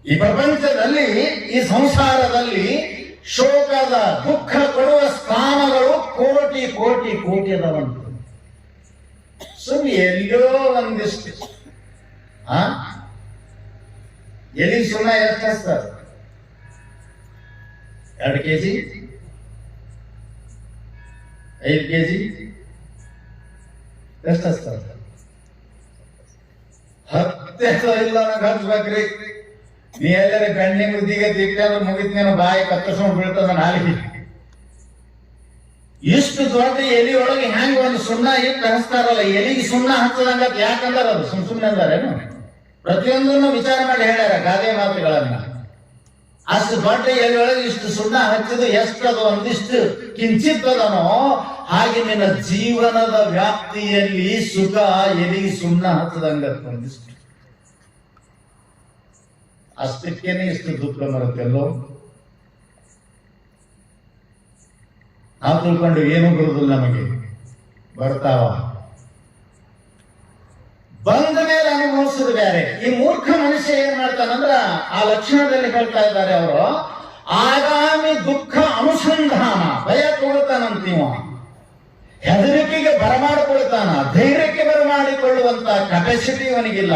ಈ ಪ್ರಪಂಚದಲ್ಲಿ, ಈ ಸಂಸಾರದಲ್ಲಿ ಶೋಕದ ದುಃಖ ಕೊಡುವ ಸ್ಥಾನಗಳು ಕೋಟಿ ಕೋಟಿ ಕೋಟಿ ಅದಾವಂತ. ಸುಮ್ಮನೆ ಎಲ್ಲೋ ಒಂದಿಷ್ಟು ಎಲ್ಲಿ ಸುಣ್ಣ ಎಷ್ಟು ಹಚ್ತಾರೆ? 2 kg 5 kg ಎಷ್ಟು ಹಚ್ತಾರೆ? 10 ಇಲ್ಲ ನಂಗೆ ಹಚ್ಬೇಕ್ರಿ. ನೀ ಎಲ್ಲರ ಗಣ್ಣಿ ಮುದ್ದಿಗೆ ತಿಕ್ಕ ಮುಗಿದ್ನೇನು ಬಾಯಿ ಕತ್ತರ್ಸ್ಕೊಂಡು ಬೀಳ್ತದ ನಾಲಿಗೆ. ಇಷ್ಟು ದೊಡ್ಡ ಎಲಿ ಒಳಗೆ ಹೆಂಗ್ ಒಂದು ಸುಣ್ಣ ಇಟ್ಟು ಹಚ್ತಾರಲ್ಲ, ಎಲಿಗೆ ಸುಣ್ಣ ಹಚ್ಚದಂಗ. ಯಾಕಂದ್ರೆ ಅದು ಸುಮ್ಮನೆ ಅಂದಾರೇನು? ಪ್ರತಿಯೊಂದನ್ನು ವಿಚಾರ ಮಾಡಿ ಹೇಳ್ಯಾರ ಗಾದೆ ಮಾತುಗಳನ್ನ. ಅಷ್ಟು ದೊಡ್ಡ ಎಲೆಯೊಳಗೆ ಇಷ್ಟು ಸುಣ್ಣ ಹಚ್ಚಿದು ಎಷ್ಟದು ಒಂದಿಷ್ಟು ಕಿಂಚಿತ್ತದನೋ ಹಾಗೆ ನಿನ್ನ ಜೀವನದ ವ್ಯಾಪ್ತಿಯಲ್ಲಿ ಸುಖ ಎಲಿಗೆ ಸುಣ್ಣ ಹಚ್ಚದಂಗ ಒಂದಿಷ್ಟು. ಅಷ್ಟಕ್ಕೇನೆ ಇಷ್ಟು ದುಃಖ ಬರುತ್ತೆಲ್ಲೋ. ನಾವು ತಿಳ್ಕೊಂಡು ಏನೂ ಬರುದಿಲ್ಲ, ನಮಗೆ ಬರ್ತಾವ. ಬಂದ ಮೇಲೆ ಅನುಭವಿಸೋದು ಬೇರೆ. ಈ ಮೂರ್ಖ ಮನುಷ್ಯ ಏನ್ ಮಾಡ್ತಾನಂದ್ರ ಆ ಲಕ್ಷಣದಲ್ಲಿ ಹೇಳ್ತಾ ಇದ್ದಾರೆ ಅವರು. ಆಗಾಮಿ ದುಃಖ ಅನುಸಂಧಾನ, ಭಯ ತಗೊಳ್ತಾನಂತೀವ, ಹೆದರಿಕೆಗೆ ಬರಮಾಡಿಕೊಳ್ತಾನ. ಧೈರ್ಯಕ್ಕೆ ಬರಮಾಡಿಕೊಳ್ಳುವಂತ ಕೆಪಾಸಿಟಿ ಅವನಿಗಿಲ್ಲ.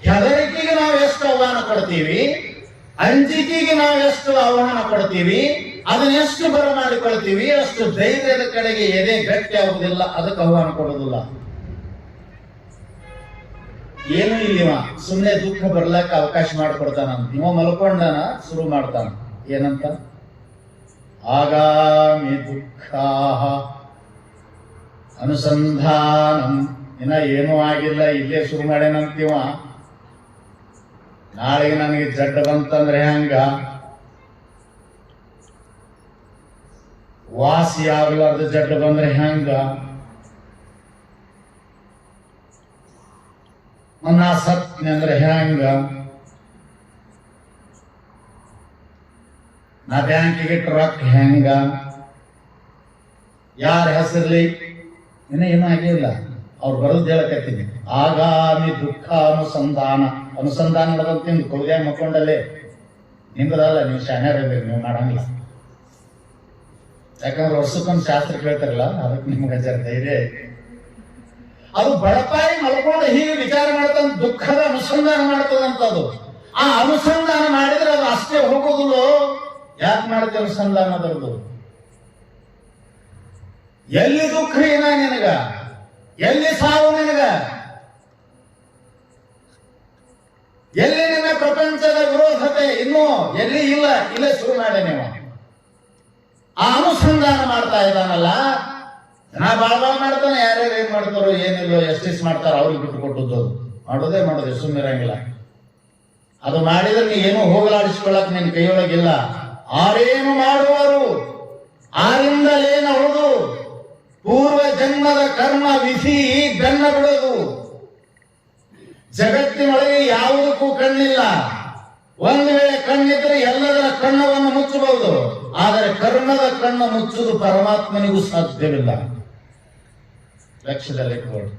ಹೆದರಿಕೆಗೆ ನಾವು ಎಷ್ಟು ಆಹ್ವಾನ ಕೊಡ್ತೀವಿ, ಅಂಜಿಕೆಗೆ ನಾವು ಎಷ್ಟು ಆಹ್ವಾನ ಕೊಡ್ತೀವಿ, ಅದನ್ನ ಎಷ್ಟು ಬರಮಾಡಿಕೊಳ್ತೀವಿ, ಅಷ್ಟು ಧೈರ್ಯದ ಕಡೆಗೆ ಎದೆ ಗಟ್ಟಿ ಆಗುವುದಿಲ್ಲ, ಅದಕ್ಕೆ ಆಹ್ವಾನ ಕೊಡುವುದಿಲ್ಲ. ಏನು ಇಲ್ಲಿವ ಸುಮ್ಮನೆ ದುಃಖ ಬರ್ಲಕ್ಕ ಅವಕಾಶ ಮಾಡಿಕೊಡ್ತಾನಂತ. ಇವ ಮಲ್ಕೊಂಡನ ಶುರು ಮಾಡ್ತಾನ ಏನಂತ? ಆಗಾಮಿ ದುಃಖ ಅನುಸಂಧಾನಂ. ಇನ್ನ ಏನೂ ಆಗಿಲ್ಲ, ಇಲ್ಲೇ ಶುರು ಮಾಡ್ಯಾನಂತೀವ. ನಾಳೆಗೆ ನನಗೆ ಜಡ್ಡ ಬಂತಂದ್ರೆ ಹೆಂಗ, ವಾಸಿ ಆಗ್ಲಾರ್ದ ಜಡ್ಡ ಬಂದ್ರೆ ಹೆಂಗ, ನಾ ಸತ್ನೆ ಅಂದ್ರೆ ಹೆಂಗ, ನಾ ಬ್ಯಾಂಕಿಗೆ ರೊಕ್ಕ ಹೆಂಗ, ಯಾರ ಹೆಸರ್ಲಿ ಇನ್ನೂ ಏನೂ ಆಗಿಲ್ಲ. ಅವ್ರು ಬರೋದು ಹೇಳಕತ್ತೀನಿ. ಆಗಾಮಿ ದುಃಖ ಅನುಸಂಧಾನ. ಅನುಸಂಧಾನ ಮಾಡೋದಂತ ನಿಮ್ದು ಕೌದ್ಯಾಗ ಮಕ್ಕೊಂಡಲ್ಲೇ ನಿಮ್ದಲ್ಲ, ನೀವು ಶಾನ್ಯಾರಿದ್ದೀರಿ, ನೀವು ಮಾಡಂಗಿಲ್ಲ. ಯಾಕಂದ್ರೆ ವರ್ಷಕ್ಕೊಂದು ಶಾಸ್ತ್ರ ಕೇಳ್ತಾರಲ್ಲ, ಅದಕ್ಕೆ ನಿಮ್ಗೆ ಜರ ಧೈರ್ಯ ಐತಿ. ಅದು ಬಡಪಾಯಿ ಮಲ್ಕೊಂಡು ಹೀಗೆ ವಿಚಾರ ಮಾಡ್ತಾನ, ದುಃಖದ ಅನುಸಂಧಾನ ಮಾಡ್ತದಂತದು. ಆ ಅನುಸಂಧಾನ ಮಾಡಿದ್ರೆ ಅದು ಅಷ್ಟೇ ಹೋಗೋದಿಲ್ಲ. ಯಾಕೆ ಮಾಡ್ತೀವಿ ಅನುಸಂಧಾನ? ಅದರದು ಎಲ್ಲಿ ದುಃಖ ಏನ ನಿನಗ, ಎಲ್ಲಿ ಸಾವು ನಿನಗ, ಎಲ್ಲಿ ನಿನ್ನ ಪ್ರಪಂಚದ ವಿರೋಧತೆ ಇನ್ನೂ ಎಲ್ಲಿ ಇಲ್ಲ, ಇಲ್ಲೇ ಶುರು ಮಾಡಿ ನೀವು. ಆ ಅನುಸಂಧಾನ ಮಾಡ್ತಾ ಇದ್ದಾನಲ್ಲ, ನಾ ಬಾಳ ಮಾಡ್ತಾನೆ. ಯಾರ್ಯಾರು ಏನ್ ಮಾಡ್ತಾರೋ ಏನಿಲ್ಲೋ, ಎಷ್ಟಿಸ್ ಮಾಡ್ತಾರೋ ಅವ್ರಿಗೆ ಬಿಟ್ಟು ಕೊಟ್ಟದ್ದು. ಮಾಡೋದೇ ಸುಮ್ಮನಿರಂಗಿಲ್ಲ. ಅದು ಮಾಡಿದ್ರೆ ನೀ ಏನು ಹೋಗಲಾಡಿಸ್ಕೊಳಕ್ ನಿನ್ ಕೈಯೊಳಗಿಲ್ಲ. ಆರೇನು ಮಾಡುವರು ಆರಿಂದಲೇನಹುದು, ಪೂರ್ವ ಜನ್ಮದ ಕರ್ಮ ವಿಧಿ ಬೆನ್ನ ಬಿಡೋದು. ಜಗತ್ತಿನೊಳಗೆ ಯಾವುದಕ್ಕೂ ಕಣ್ಣಿಲ್ಲ. ಒಂದು ವೇಳೆ ಕಣ್ಣಿದ್ರೆ ಎಲ್ಲದರ ಕಣ್ಣವನ್ನು ಮುಚ್ಚಬಹುದು, ಆದರೆ ಕರ್ಮದ ಕಣ್ಣು ಮುಚ್ಚುವುದು ಪರಮಾತ್ಮನಿಗೂ ಸಾಧ್ಯವಿಲ್ಲ. ಲಕ್ಷ್ಯದಲ್ಲಿಟ್ಕೊಳ್ಳಿ.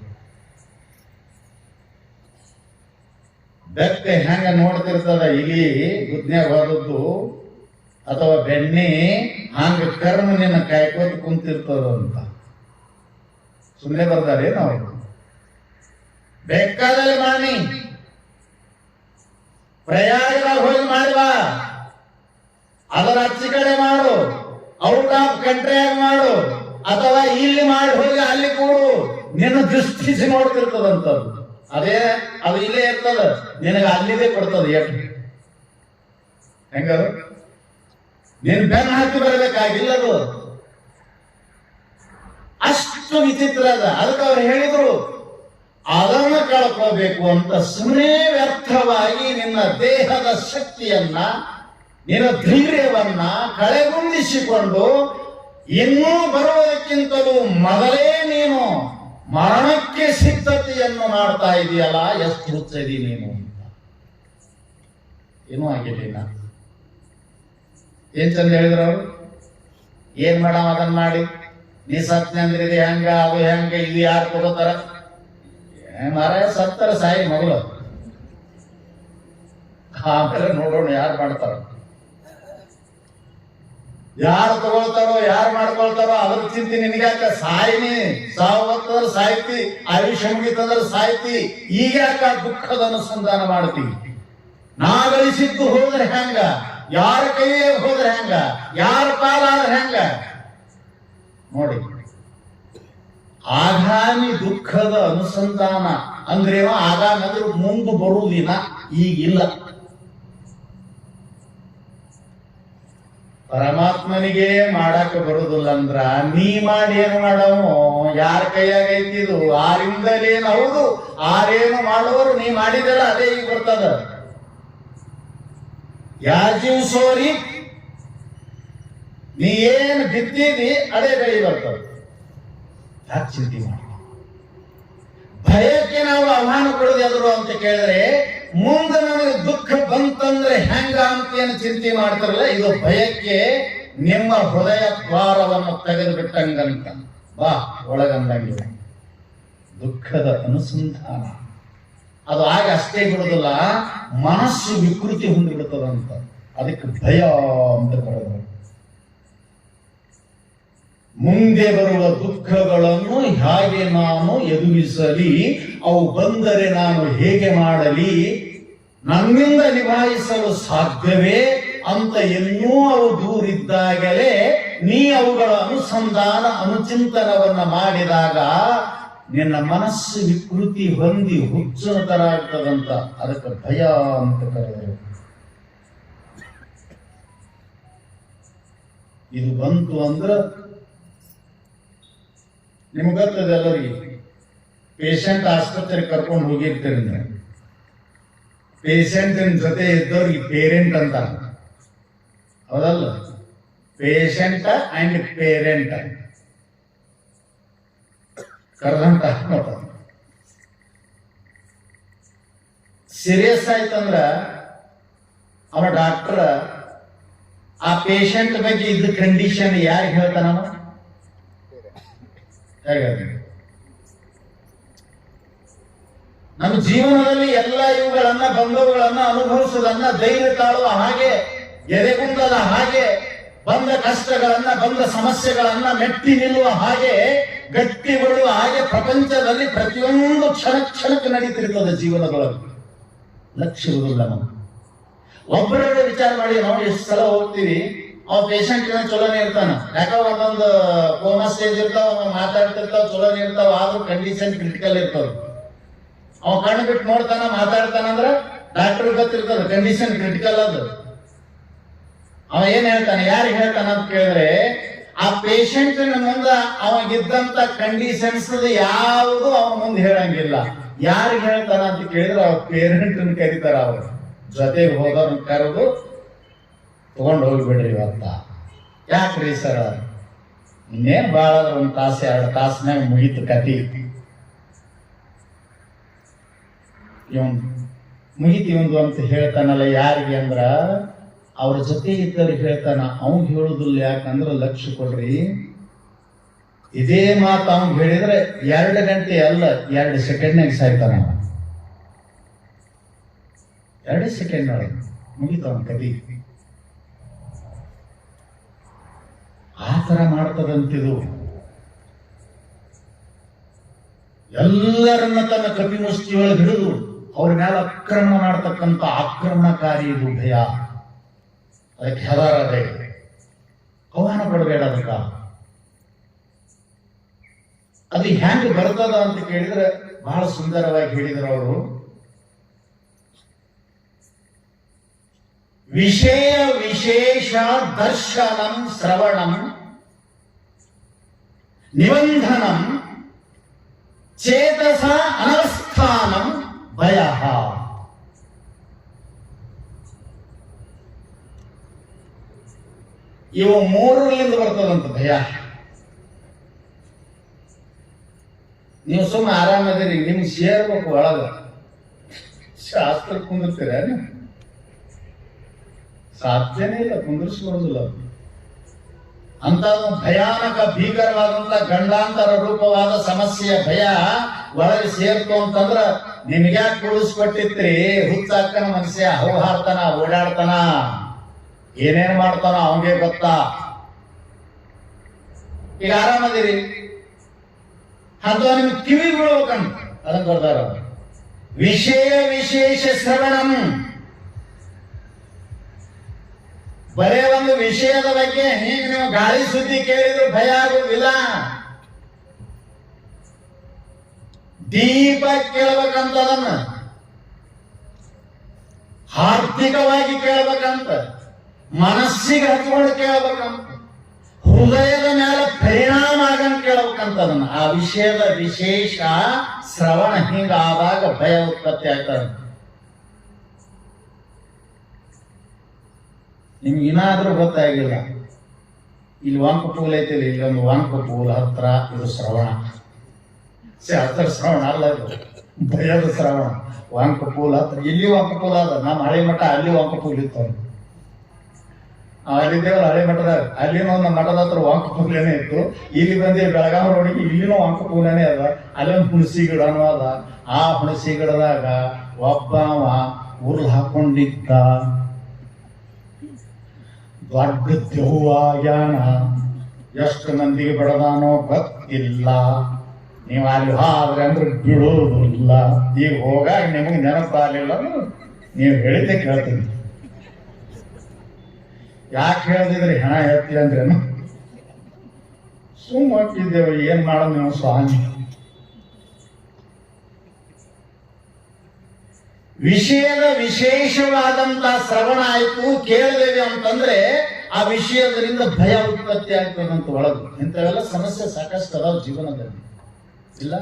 ಬೆಕ್ಕ ಹೆಂಗ ನೋಡ್ತಿರ್ತದ ಇಲಿ ಗುದ್ನ್ಯಾಗ ಹೋದದ್ದು ಅಥವಾ ಬೆಣ್ಣೆ ಹಂಗ ಕರ್ಮ ನಿನ್ನ ಕಾಯ್ಕೋತ ಕುಂತಿರ್ತದ ಅಂತ ಸುಮ್ಮನೆ ಬರ್ತಾರೆ ನಾವು. ಬೇಕಾದಲ್ಲಿ ಮಾಡಿ ಪ್ರಯಾಗದಾಗ ಹೋಗಿ ಮಾಡುವ, ಅದರ ಅಚ್ಚಿ ಕಡೆ ಮಾಡು, ಔಟ್ ಆಫ್ ಕಂಟ್ರಿಯಾಗ ಮಾಡು, ಅಥವಾ ಇಲ್ಲಿ ಮಾಡಿ ಹೋಗಿ ಅಲ್ಲಿ ಕೂಡು, ನಿನ್ನ ದೃಷ್ಟಿಸಿ ನೋಡ್ತಿರ್ತದಂತದ್ದು. ಅದೇ ಅದು ಇಲ್ಲೇ ಇರ್ತದ, ನಿನಗೆ ಅಲ್ಲಿದೆ ಕೊಡ್ತದ. ಎಷ್ಟು ಹೆಂಗದು ನೀನು ಬೆನ್ನ ಹಾಕಿ ಬರಬೇಕಾಗಿಲ್ಲದು. ಅಷ್ಟು ವಿಚಿತ್ರ ಅದ. ಅದಕ್ಕೆ ಅವ್ರು ಹೇಳಿದ್ರು ಅದನ್ನು ಕಳ್ಕೋಬೇಕು ಅಂತ ಸುಮ್ಮನೆ ವ್ಯರ್ಥವಾಗಿ ನಿನ್ನ ದೇಹದ ಶಕ್ತಿಯನ್ನ, ನಿನ್ನ ಧೈರ್ಯವನ್ನ ಕಳೆಗುಂದಿಸಿಕೊಂಡು ಇನ್ನೂ ಬರುವುದಕ್ಕಿಂತಲೂ ಮೊದಲೇ ನೀನು ಮರಣಕ್ಕೆ ಸಿದ್ಧತೆಯನ್ನು ಮಾಡ್ತಾ ಇದೆಯಲ್ಲ, ಎಷ್ಟು ಹುಚ್ಚದಿ ನೀನು ಅಂತ. ಏನೂ ಆಗಿಲ್ಲ. ಏನ್ ಚಂದ ಹೇಳಿದ್ರು ಅವರು. ಏನ್ ಮಾಡವ ಅದನ್ನ ಮಾಡಿ, ನೀ ಸತ್ನೆ ಅಂದ್ರೆ ಇದು ಹೆಂಗ, ಅದು ಹೆಂಗ, ಇದು ಯಾರು ತಗೋತಾರ? ಮಾರ ಸತ್ತರ ಸಾಯಿ ಮಗಳು, ಆಮೇಲೆ ನೋಡೋಣ ಯಾರು ಮಾಡ್ತಾರ, ಯಾರು ತಗೊಳ್ತಾರೋ ಯಾರು ಮಾಡ್ಕೊಳ್ತಾರೋ ಅದ್ರ ಚಿಂತೆ ನಿನಗ್ಯಾಕ? ಸಾಯಿನಿ, ಸಾವು ಬರ್ತಂದ್ರೆ ಸಾಯ್ತಿ, ಆಯುಷ್ಯ ಮುಗಿತಂದ್ರೆ ಸಾಯ್ತಿ. ಈಗ ಯಾಕ ದುಃಖದ ಅನುಸಂಧಾನ ಮಾಡ್ತೀವಿ? ನಾ ಗಳಿಸಿದ್ದು ಹೋದ್ರೆ ಹೆಂಗ, ಯಾರ ಕೈಯೇ ಹೋದ್ರೆ ಹೆಂಗ, ಯಾರ ಪಾಲಾದ್ರೆ ಹೆಂಗ ನೋಡಿ. ಆಗಾಮಿ ದುಃಖದ ಅನುಸಂಧಾನ ಅಂದ್ರೇನೋ, ಆಗಾಮಿ ಅಂದ್ರೆ ಮುಂದೆ ಬರುವುದಿನ, ಈಗಿಲ್ಲ. ಪರಮಾತ್ಮನಿಗೆ ಮಾಡಾಕ ಬರುದಿಲ್ಲ ಅಂದ್ರ ನೀ ಮಾಡಿ ಏನು ಮಾಡವು? ಯಾರ ಕೈಯಾಗ ಐತಿದು? ಆರಿಂದಲೇನು ಹೌದು, ಆರೇನು ಮಾಡುವರು, ನೀ ಮಾಡಿದಲ್ಲ ಅದೇ ಈಗ ಬರ್ತದ. ಯಾಜೀವ್ ಸೋರಿ, ನೀ ಏನು ಬಿತ್ತಿದಿ ಅದೇ ಬೆಳಿ ಬರ್ತದ. ಯಾಕೆ ಚಿಂತೆ ಮಾಡಿ? ಭಯಕ್ಕೆ ನಾವು ಆಹ್ವಾನ ಕೊಡೋದಾದ್ರು ಅಂತ ಕೇಳಿದ್ರೆ, ಮುಂದೆ ನಮಗೆ ದುಃಖ ಬಂತಂದ್ರೆ ಹೆಂಗ ಅಂತ ಏನು ಚಿಂತೆ ಮಾಡ್ತಾರಲ್ಲ, ಇದು ಭಯಕ್ಕೆ ನಿಮ್ಮ ಹೃದಯ ದ್ವಾರವನ್ನು ತೆಗೆದು ಬಿಟ್ಟಂಗಂತ. ಬಾ ಒಳಗಂದಂಗಿಲ್ಲ. ದುಃಖದ ಅನುಸಂಧಾನ ಅದು ಆಗ ಅಷ್ಟೇ ಬಿಡುದಿಲ್ಲ, ಮನಸ್ಸು ವಿಕೃತಿ ಹೊಂದಿಬಿಡ್ತದಂತ. ಅದಕ್ಕೆ ಭಯ ಅಂತ ಕರೆದರು. ಮುಂದೆ ಬರುವ ದುಃಖಗಳನ್ನು ಹೇಗೆ ನಾನು ಎದುರಿಸಲಿ, ಅವು ಬಂದರೆ ನಾನು ಹೇಗೆ ಮಾಡಲಿ, ನನ್ನಿಂದ ನಿಭಾಯಿಸಲು ಸಾಧ್ಯವೇ ಅಂತ ಇನ್ನೂ ಅವು ದೂರಿದ್ದಾಗಲೇ ನೀ ಅವುಗಳ ಅನುಸಂಧಾನ ಅನುಚಿಂತನವನ್ನ ಮಾಡಿದಾಗ ನಿನ್ನ ಮನಸ್ಸು ವಿಕೃತಿ ಹೊಂದಿ ಹುಚ್ಚನ ತರ ಆಗ್ತದಂತ. ಅದಕ್ಕೆ ಭಯ ಅಂತ ಕರೆದರು. ಇದು ಬಂತು ಅಂದ್ರೆ ನಿಮ್ಗೆ ಗೊತ್ತದೆ ಎಲ್ಲರಿಗೆ. ಪೇಷಂಟ್ ಆಸ್ಪತ್ರೆಗೆ ಕರ್ಕೊಂಡು ಹೋಗಿರ್ತೀರಿ ನೀವು, ಪೇಷಂಟಿನ ಜೊತೆ ಇದ್ದವ್ರಿಗೆ ಪೇರೆಂಟ್ ಅಂತ, ಹೌದಲ್ಲ? ಪೇಷಂಟ್ ಅಂಡ್ ಪೇರೆಂಟ್ ಕರೆದಂತ ಸೀರಿಯಸ್ ಆಯ್ತಂದ್ರ ಅವ ಡಾಕ್ಟರ್ ಆ ಪೇಷಂಟ್ ಬಗ್ಗೆ ಇದ್ದ ಕಂಡೀಷನ್ ಯಾರಿಗೆ ಹೇಳ್ತಾನವ? ನಮ್ಮ ಜೀವನದಲ್ಲಿ ಎಲ್ಲ ಇವುಗಳನ್ನ ಬಂದವುಗಳನ್ನ ಅನುಭವಿಸುವುದನ್ನ ಧೈರ್ಯ ತಾಳುವ ಹಾಗೆ, ಎದೆಗುಂದದ ಹಾಗೆ, ಬಂದ ಕಷ್ಟಗಳನ್ನ ಬಂದ ಸಮಸ್ಯೆಗಳನ್ನ ಮೆಟ್ಟಿ ನಿಲ್ಲುವ ಹಾಗೆ, ಗಟ್ಟಿಗೊಳ್ಳುವ ಹಾಗೆ ಪ್ರಪಂಚದಲ್ಲಿ ಪ್ರತಿಯೊಂದು ಕ್ಷಣಕ್ಕೆ ನಡೀತಿರ್ತದೆ ಜೀವನದೊಳಗೆ. ಲಕ್ಷ್ಯವಿರುವುದಿಲ್ಲ ನಾವು. ಒಬ್ಬರೇ ವಿಚಾರ ಮಾಡಿ, ನಾವು ಎಷ್ಟು ಸಲ ಹೋಗ್ತೀವಿ, ಅವ ಪೇಷಂಟ್ ಚಲೋನೇ ಇರ್ತಾನ, ಯಾಕ ಒಂದೊಂದು ಕೋಮಾ ಸ್ಟೇಜ್ ಇರ್ತಾವ, ಮಾತಾಡ್ತಿರ್ತಾವ, ಚಲೋನೇ ಇರ್ತಾವ, ಆದ್ರೂ ಕಂಡೀಷನ್ ಕ್ರಿಟಿಕಲ್ ಇರ್ತಾವ. ಅವ ಕಣ್ಣು ಬಿಟ್ಟು ನೋಡ್ತಾನ, ಮಾತಾಡ್ತಾನಂದ್ರ ಡಾಕ್ಟರ್ ಗೊತ್ತಿರ್ತದ ಕಂಡೀಷನ್ ಕ್ರಿಟಿಕಲ್ ಅದು. ಅವ ಏನ್ ಹೇಳ್ತಾನೆ, ಯಾರಿಗೆ ಹೇಳ್ತಾನ ಅಂತ ಕೇಳಿದ್ರೆ, ಆ ಪೇಷಂಟ್ ಮುಂದ ಅವಾಗಿದ್ದಂತ ಕಂಡೀಷನ್ಸ್ ಯಾವುದು ಅವನ ಮುಂದೆ ಹೇಳಂಗಿಲ್ಲ. ಯಾರಿಗೆ ಹೇಳ್ತಾನ ಅಂತ ಕೇಳಿದ್ರೆ ಅವ್ರ ಪೇರೆಂಟ್ ಕರೀತಾರ. ಅವರು ಜೊತೆಗೆ ಹೋದವ್ರನ್ನ ಕರೆದು ತಗೊಂಡು ಹೋಗ್ಬಿಡ್ರಿ ಇವತ್ತ. ಯಾಕ್ರಿ ಸರ್? ಇನ್ನೇನ್ ಬಾಳ ಒಂದ್ ತಾಸು 2 ತಾಸನ್ಯಾಗ ಮುಗೀತು ಕತಿ. ಇವನ್ ಮುಗಿತೀವೊಂದು ಅಂತ ಹೇಳ್ತಾನಲ್ಲ. ಯಾರಿಗೆ ಅಂದ್ರ ಅವ್ರ ಜೊತೆ ಇದ್ದವ್ರಿಗೆ ಹೇಳ್ತಾನ. ಅವ್ನ್ ಹೇಳುದಿಲ್ಲ. ಯಾಕಂದ್ರ ಲಕ್ಷ್ಯ ಕೊಡ್ರಿ, ಇದೇ ಮಾತು ಅವ್ನ್ ಹೇಳಿದ್ರೆ 2 ಗಂಟೆ ಅಲ್ಲ 2 ಸೆಕೆಂಡ್ನಾಗ ಸಾಯ್ತಾನ. 2 ಸೆಕೆಂಡ್ ಮುಗಿತು ಅವನ ಕತಿ. ಆ ಥರ ಮಾಡ್ತದಂತಿದು. ಎಲ್ಲರನ್ನ ತನ್ನ ಕಪಿ ಮುಷ್ಟಿಯೊಳಗೆ ಹಿಡಿದು ಅವ್ರ ಮೇಲೆ ಆಕ್ರಮಣ ಮಾಡ್ತಕ್ಕಂಥ ಆಕ್ರಮಣಕಾರಿ ಇದು ಭಯ. ಅದಕ್ಕೆ ಹೆದರದೆ, ಆಹ್ವಾನ ಪಡಬೇಡ ಅದಕ್ಕ. ಅದು ಹ್ಯಾಂಗ ಬರ್ತದ ಅಂತ ಕೇಳಿದ್ರೆ ಬಹಳ ಸುಂದರವಾಗಿ ಹೇಳಿದ್ರು ಅವರು. ವಿಷಯ ವಿಶೇಷ ದರ್ಶನಂ ಶ್ರವಣಂ ನಿಬಂಧನಂ ಚೇತಸ ಅನವಸ್ಥಾನಂ ಭಯ. ಇವು 3ರಿಂದ ಬರ್ತದಂತ ಭಯ. ನೀವು ಸುಮ್ಮನೆ ಆರಾಮದಿರಿ, ನಿಮ್ಗೆ ಸೇರ್ಬೇಕು ಒಳಗ. ಶಾಸ್ತ್ರ ಕುಂದಿರ್ತೀರ? ಸಾಧ್ಯನೇ ಇಲ್ಲ, ಕುಂದಿರಿಸ್ಕೊಳ್ಳೋದಿಲ್ಲ. ಅಂತ ಭಯಾನಕ ಭೀಕರವಾದಂತ ಗಂಡಾಂತರ ರೂಪವಾದ ಸಮಸ್ಯೆಯ ಭಯ ಒಳಗೆ ಸೇರ್ತು ಅಂತಂದ್ರ ನಿಮ್ಗ್ಯಾಕೆ ಕುಳಿಸ್ಕೊಟ್ಟಿತ್ರಿ? ಹುಚ್ಚಾಕನ ಮನುಷ್ಯ ಹೌಹಾರ್ತಾನ, ಓಡಾಡ್ತಾನ, ಏನೇನ್ ಮಾಡ್ತಾನ ಅವಂಗೆ ಗೊತ್ತಾ. ಈಗ ಆರಾಮದಿರಿ ಅಥವಾ ನಿಮ್ಗೆ ಕಿವಿ ಬೀಳ್ಬೇಕಂತ ಅದನ್ನ ಬರ್ತಾರ. ವಿಷಯ ವಿಶೇಷ ಶ್ರವಣಂ, ಬರೇ ಒಂದು ವಿಷಯದ ಬಗ್ಗೆ ಹೀಗೆ ನೀವು ಗಾಳಿ ಸುದ್ದಿ ಕೇಳಿದ್ರು ಭಯ ಆಗುವುದಿಲ್ಲ. ದೀಪ ಕೇಳಬೇಕಂತ, ಅದನ್ನ ಆರ್ಥಿಕವಾಗಿ ಕೇಳಬೇಕಂತ, ಮನಸ್ಸಿಗೆ ಹಚ್ಕೊಂಡು ಕೇಳಬೇಕಂತ, ಹೃದಯದ ಮೇಲೆ ಪರಿಣಾಮ ಆಗಂತ ಕೇಳಬೇಕಂತ ಅದನ್ನ. ಆ ವಿಷಯದ ವಿಶೇಷ ಶ್ರವಣ ಹಿಂಗಾದಾಗ ಭಯ ಉತ್ಪತ್ತಿ ಆಗ್ತದೆ. ನಿಮ್ಗೆ ಏನಾದ್ರೂ ಗೊತ್ತಾಗಿಲ್ಲ, ಇಲ್ಲಿ ವಂಕ ಪೂಲ್ ಐತಿಲ್ಲ, ಇಲ್ಲಿ ಒಂದು ವಂಕ ಪೂಲ್ ಹತ್ರ, ಇದು ಶ್ರವಣ. ಹತ್ರ ಶ್ರವಣ ಅಲ್ಲ, ಇದು ಭಯದ ಶ್ರವಣ. ವಂಕ ಪೂಲ್ ಹತ್ರ, ಇಲ್ಲಿ ವಂಕ ಪೂಲ್ ಅದ. ನಮ್ಮ ಹಳೆ ಮಠ ಅಲ್ಲಿ ವಂಕ ಪೂಲ್ ಇತ್ತು. ಅಲ್ಲಿದ್ದೇವಲ್ಲ ಹಳೆ ಮಠದಾಗ, ಅಲ್ಲಿನೂ ನಮ್ಮ ಮಠದ ಹತ್ರ ವಂಕ ಪೂಲೇನೆ ಇತ್ತು. ಇಲ್ಲಿ ಬಂದಿ ಬೆಳಗಾವಿ ರೋಡಿಗೆ, ಇಲ್ಲಿನೂ ವಂಕ ಪೂಲೇನೆ ಅದ. ಅಲ್ಲೊಂದು ಹುಣಸಿ ಗಿಡನೂ ಅದ. ಆ ಹುಣಸಿ ಗಿಡದಾಗ ಒಬ್ಬವ ಉರ್ಲ್ ಹಾಕೊಂಡಿದ್ದ. ದೊಡ್ಡ ದೆವ್ವಾಗ್ಯಾನ, ಎಷ್ಟು ಮಂದಿಗೆ ಬಡದಾನೋ ಗೊತ್ತಿಲ್ಲ. ನೀವು ಅಲ್ಲಿ ಆದ್ರೆ ಅಂದ್ರೆ ಬಿಡೋದಿಲ್ಲ. ಈಗ ಹೋಗಾಗ ನಿಮಗೆ ನೆನಪಾಗಲಿಲ್ಲ, ನೀವು ಹೇಳಿದ್ದೆ ಕೇಳ್ತೀನಿ. ಯಾಕೆ ಹೇಳ್ತಿದ್ರಿ? ಹೆಣ ಹೇಳ್ತೀವಿ ಅಂದ್ರೇನು? ಸುಮ್ಮ ಹಾಕಿದ್ದೇವೆ, ಏನ್ ಮಾಡೋದು ನೀವು ಸ್ವಾಮಿ. ವಿಷಯದ ವಿಶೇಷವಾದಂತ ಶ್ರವಣ ಆಯ್ತು, ಕೇಳಿದೇವೆ ಅಂತಂದ್ರೆ ಆ ವಿಷಯದರಿಂದ ಭಯ ಉತ್ಪತ್ತಿ ಆಗ್ತದಂತ ಒಳಗು. ಇಂಥವೆಲ್ಲ ಸಮಸ್ಯೆ ಸಾಕಷ್ಟು ಅದಾವ ಜೀವನದಲ್ಲಿ, ಇಲ್ಲ?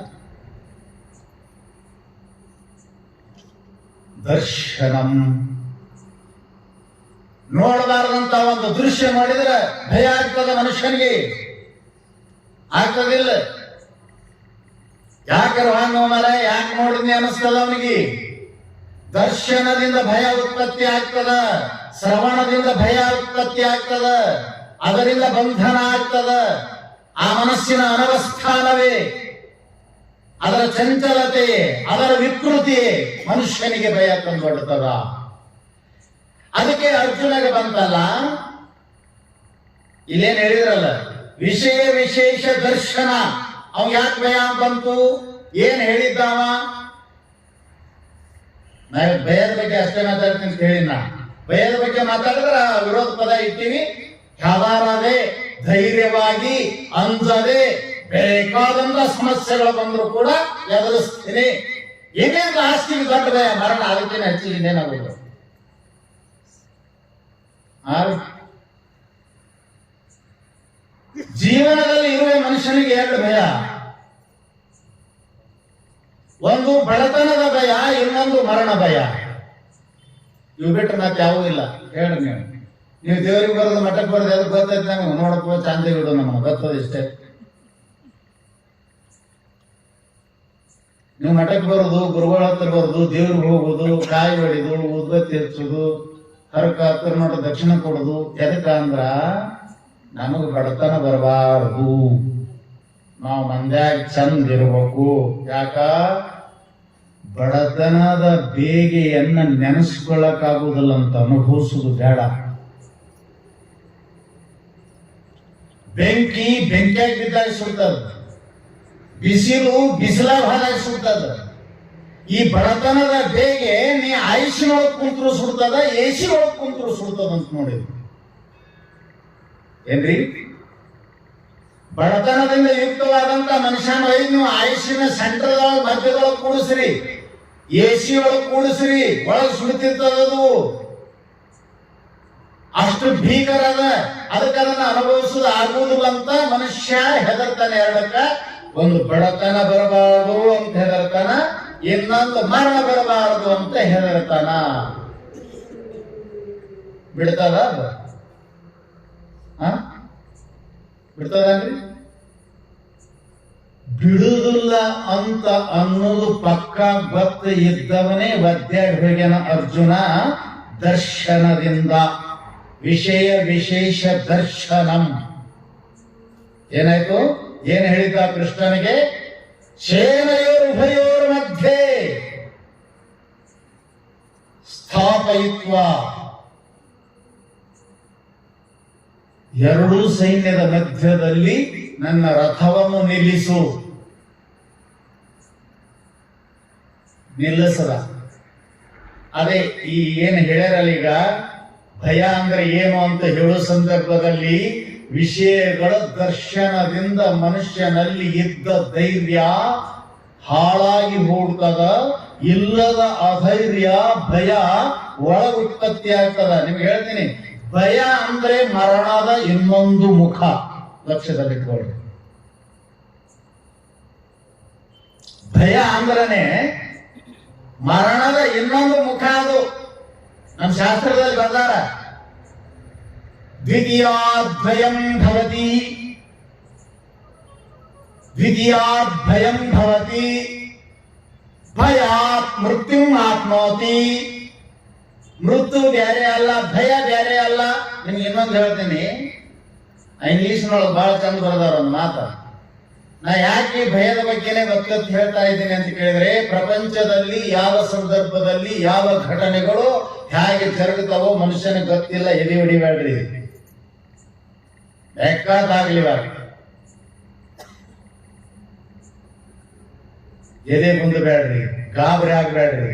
ದರ್ಶನಂ, ನೋಡಬಾರದಂತ ಒಂದು ದೃಶ್ಯ ನೋಡಿದ್ರೆ ಭಯ ಆಗ್ತದ ಮನುಷ್ಯನಿಗೆ, ಆಗ್ತದಿಲ್ಲ? ಯಾಕರ ಹಂಗ ಮರ ಯಾಕೆ ನೋಡಿದ್ನಿ ಅನಿಸ್ತದ ಅವನಿಗೆ. ದರ್ಶನದಿಂದ ಭಯ ಉತ್ಪತ್ತಿ ಆಗ್ತದ, ಶ್ರವಣದಿಂದ ಭಯ ಉತ್ಪತ್ತಿ ಆಗ್ತದ, ಅದರಿಂದ ಬಂಧನ ಆಗ್ತದ. ಆ ಮನಸ್ಸಿನ ಅನವಸ್ಥಾನವೇ, ಅದರ ಚಂಚಲತೆ, ಅದರ ವಿಕೃತಿ ಮನುಷ್ಯನಿಗೆ ಭಯ ತಂದುಕೊಡ್ತದ. ಅದಕ್ಕೆ ಅರ್ಜುನಗೆ ಬಂತಲ್ಲ, ಇಲ್ಲೇನ್ ಹೇಳಿದ್ರಲ್ಲ, ವಿಷಯ ವಿಶೇಷ ದರ್ಶನ. ಅವ್ ಯಾಕೆ ಭಯ ಬಂತು? ಏನ್ ಹೇಳಿದ್ದಾವ? ನಾ ಭಯದ ಬಗ್ಗೆ ಅಷ್ಟೇ ಮಾತಾಡ್ತೀನಿ ಅಂತ ಹೇಳಿ. ನಾ ಭಯದ ಬಗ್ಗೆ ಮಾತಾಡಿದ್ರೆ ವಿರೋಧ ಪದ ಇಟ್ಟಿವಿ. ಯಾವಾರದೆ ಧೈರ್ಯವಾಗಿ ಅಂಜದೆ ಬೇಕಾದಂತ ಸಮಸ್ಯೆಗಳು ಬಂದ್ರು ಕೂಡ ಎದುರಿಸ್ತೀನಿ. ಏನೇನು ಲಾಸ್ಟಿಗೆ ದೊಡ್ಡ ಭಯ, ಮರಣ. ಅದಕ್ಕೇನೆ ಹೆಚ್ಚಿಗೆ ಇನ್ನೇನಾಗೋದು. ಜೀವನದಲ್ಲಿ ಇರುವ ಮನುಷ್ಯನಿಗೆ 2 ಭಯ. ಒಂದು ಬಡತನದ ಭಯ, ಇನ್ನೊಂದು ಮರಣ ಭಯ. ಇವು ಬಿಟ್ಟರೆ ಮತ್ತೆ ಯಾವೂ ಇಲ್ಲ. ಹೇಳಿ ನೀವು ದೇವರಿಗೆ ಬರೋದು, ಮಠಕ್ಕೆ ಬರೋದು ಯಾವ್ದು ಗೊತ್ತೈತೆ ನಮಗೆ? ನೋಡಕ್ಕೂ ಚಂದ ಇಡು, ನಮಗೆ ಗೊತ್ತದ ಇಷ್ಟೇ. ನೀವು ಮಠಕ್ಕೆ ಬರೋದು, ಗುರುಗಳ ಹತ್ರ ಬರೋದು, ದೇವ್ರಿಗೆ ಹೋಗೋದು, ಕಾಯಿ ಹೊಡಿದು, ಉದ್ಬತ್ತಿ ಹಚ್ಚೋದು, ಹರಕ ಹತ್ತಿರ ನೋಡ ದಕ್ಷಿಣ ಕೊಡೋದು, ಎದಕ್ಕ ಅಂದ್ರ ನಮಗೆ ಬಡತನ ಬರಬಾರದು, ನಾವು ಮಂದ್ಯಾಗ ಚಂದ ಇರ್ಬೇಕು. ಯಾಕ? ಬಡತನದ ಬೇಗೆಯನ್ನ ನೆನೆಸ್ಕೊಳ್ಳಕ್ಕಾಗುವುದಿಲ್ಲ ಅಂತ ಅನುಭವಿಸುವುದು ಬೇಡ. ಬೆಂಕಿ ಬೆಂಕಿಯಾಗಿ ಬಿದ್ದಾಗ ಸುಡ್ತದ, ಬಿಸಿಲು ಬಿಸಿಲಾಗ ಹಾಲಾಗಿ ಸುಡ್ತದ. ಈ ಬಡತನದ ಬೇಗೆ ನೀ ಐಸಿನೊಳಗೆ ಕುಂತರು ಸುಡ್ತದ, ಎಸಿ ಒಳಗೆ ಕುಂತರು ಸುಡ್ತದ ಅಂತ ನೋಡಿದ್ವಿ ಏನ್ರಿ? ಬಡತನದಿಂದ ಯುಕ್ತವಾದಂತ ಮನುಷ್ಯನ ಒಯ್ದು ನೀವು ಐಸಿನ ಸೆಂಟ್ರದೊಳಗೆ ಮಧ್ಯದೊಳಗೆ ಕೂಡಿಸ್ರಿ, ಎಸಿ ಒಳಗೆ ಕೂಡಿಸ್ರಿ, ಒಳಗೆ ಸುಡ್ತಿರ್ತದದು. ಅಷ್ಟು ಭೀಕರ ಅದ. ಅದಕ್ಕೆ ಅದನ್ನ ಅನುಭವಿಸೋದು ಆಗುವುದಿಲ್ಲ ಅಂತ ಮನುಷ್ಯ ಹೆದರ್ತಾನೆ. ಎರಡಕ್ಕ, ಒಂದು ಬಡತನ ಬರಬಾರದು ಅಂತ ಹೆದರ್ತಾನ, ಇನ್ನೊಂದು ಮರಣ ಬರಬಾರದು ಅಂತ ಹೆದರ್ತಾನ. ಬಿಡ್ತದ ಬಿಡ್ತದನ್ರಿ? ಬಿಡುವುದಿಲ್ಲ ಅಂತ ಅನ್ನೋದು ಪಕ್ಕ ಗೊತ್ತ ಇದ್ದವನೇ ಒದ್ದಾಡಿ ಹೋಗ್ಯಾನ ಅರ್ಜುನ ದರ್ಶನದಿಂದ. ವಿಷಯ ವಿಶೇಷ ದರ್ಶನಂ. ಏನಾಯ್ತು? ಏನ್ ಹೇಳಿದ ಕೃಷ್ಣನಿಗೆ? ಸೇನಯೋರುಭಯೋರ್ ಮಧ್ಯೆ ಸ್ಥಾಪಯಿತ್ವ. ಎರಡೂ ಸೈನ್ಯದ ಮಧ್ಯದಲ್ಲಿ ನನ್ನ ರಥವನ್ನು ನಿಲ್ಲಿಸದ. ಅದೇ ಈ ಏನು ಹೇಳ್ಯಾರಲ್ಲ ಈಗ, ಭಯ ಅಂದ್ರೆ ಏನು ಅಂತ ಹೇಳೋ ಸಂದರ್ಭದಲ್ಲಿ ವಿಷಯಗಳ ದರ್ಶನದಿಂದ ಮನುಷ್ಯನಲ್ಲಿ ಇದ್ದ ಧೈರ್ಯ ಹಾಳಾಗಿ ಹೋಗ್ತದ. ಇಲ್ಲದ ಅಧೈರ್ಯ ಭಯ ಒಳಗ ಉತ್ಪತ್ತಿ ಆಗ್ತದ. ನಿಮ್ಗೆ ಹೇಳ್ತೀನಿ, ಭಯ ಅಂದ್ರೆ ಮರಣದ ಇನ್ನೊಂದು ಮುಖ. ಲಕ್ಷ್ಯದಲ್ಲಿಟ್ಕೊಳ್ಳಿ. ಭಯ ಅಂದ್ರನೆ ಮರಣದ ಇನ್ನೊಂದು ಮುಖ. ಅದು ನಮ್ಮ ಶಾಸ್ತ್ರದಲ್ಲಿ ಬರ್ದಾರ. ದ್ವಿತೀಯಾದ್ಭಯಂ ಭವತಿ, ದ್ವಿತೀಯಾದ್ಭಯಂ ಭವತಿ ಭಯಾತ್ ಮೃತ್ಯುಂ ಆಪ್ನೋತಿ. ಮೃತ್ಯು ಬೇರೆ ಅಲ್ಲ, ಭಯ ಬೇರೆ ಅಲ್ಲ. ನಿಮ್ಗೆ ಇನ್ನೊಂದು ಹೇಳ್ತೀನಿ, ಇಂಗ್ಲಿಷ್ನೊಳಗೆ ಬಹಳ ಚಂದ ಬರ್ದಾರ ಒಂದು ಮಾತ. ನಾ ಯಾಕೆ ಭಯದ ಬಗ್ಗೆನೇ ಗೊತ್ತಂತ ಹೇಳ್ತಾ ಇದ್ದೀನಿ ಅಂತ ಕೇಳಿದ್ರೆ, ಪ್ರಪಂಚದಲ್ಲಿ ಯಾವ ಸಂದರ್ಭದಲ್ಲಿ ಯಾವ ಘಟನೆಗಳು ಹೇಗೆ ಜರುಗುತ್ತವೋ ಮನುಷ್ಯನಿಗೆ ಗೊತ್ತಿಲ್ಲ. ಎದೆ ಹೊಡಿಬೇಡ್ರಿ, ಬೇಕಾದಾಗ್ಲಿವಾಗ ಎದೆ ಕುಂದಬೇಡ್ರಿ, ಗಾಬರಿ ಆಗ್ಬೇಡ್ರಿ.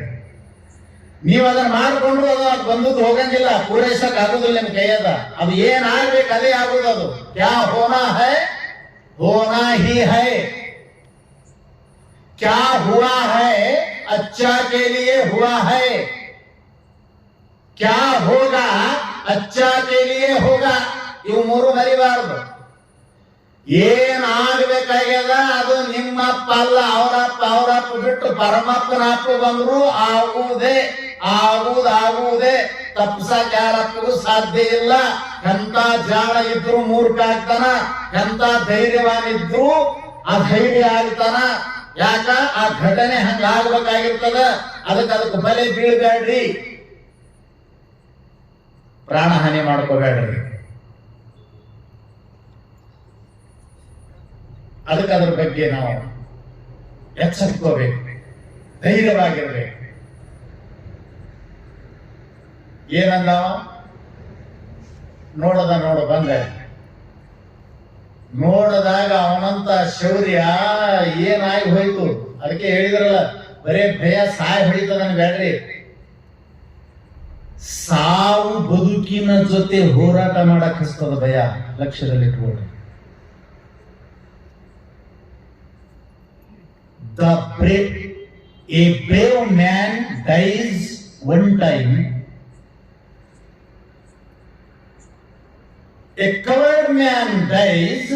ನೀವು ಅದನ್ನ ಮಾಡಿಕೊಂಡ್ರು ಅದು ಬಂದದ್ದು ಹೋಗಂಗಿಲ್ಲ, ಪೂರೈಸಕ್ ಆಗುದಿಲ್ಲ ನಿಮ್ ಕೈಯದ. ಅದು ಏನಾಗ್ಬೇಕು ಅದೇ ಆಗುದು. ಅದು ಕ್ಯಾ ಹೋನಾ ಹೈ होना ही है, क्या हुआ है अच्छा के लिए हुआ है, क्या होगा अच्छा के लिए होगा. ಇವು ಮೂರು ಮರಿಬಾರದು. ಏನಾಗಬೇಕಾಗ್ಯದ ಅದು ನಿಮ್ಮಪ್ಪ ಅಲ್ಲ, ಅವರಪ್ಪ ಬಿಟ್ಟು ಪರಮಪ್ಪನ ಅಪ್ಪ ಬಂದ್ರು ಆಗುವುದೇ. ತಪ್ಸಕ್ ಯಾರಪ್ಪಗೂ ಸಾಧ್ಯ ಇಲ್ಲ. ಎಂತ ಜಾಣ ಇದ್ರು ಮೂರ್ಖ ಆಗ್ತಾನ, ಎಂತ ಧೈರ್ಯವಾನಿದ್ರು ಅಧೈರ್ಯ ಆಗ್ತಾನ. ಯಾಕ? ಆ ಘಟನೆ ಹಂಗಾಗ್ಬೇಕಾಗಿರ್ತದ. ಅದಕ್ಕೆ ಬಲೆ ಬೀಳ್ಬೇಡ್ರಿ, ಪ್ರಾಣ ಹಾನಿ ಮಾಡ್ಕೋಬೇಡ್ರಿ. ಅದಕ್ಕೆ ಅದ್ರ ಬಗ್ಗೆ ನಾವು ಎಚ್ಚರಿಕೋಬೇಕು, ಧೈರ್ಯವಾಗಿರ್ಬೇಕು. ಏನಂದ ಬಂದೆ ನೋಡದಾಗ ಅವನಂತ ಶೌರ್ಯ ಏನಾಗಿ ಹೋಯ್ತು. ಅದಕ್ಕೆ ಹೇಳಿದ್ರಲ್ಲ, ಬರೇ ಭಯ ಸಾಯ ಹೊಡಿತದ ಬೇಡ್ರಿ. ಸಾವು ಬದುಕಿನ ಜೊತೆ ಹೋರಾಟ ಮಾಡಕ್ ಹಸ್ತದ ಭಯ. ಲಕ್ಷ್ಯದಲ್ಲಿಟ್ಕೊಳ್ಳಿ. A brave man dies one time, a coward man dies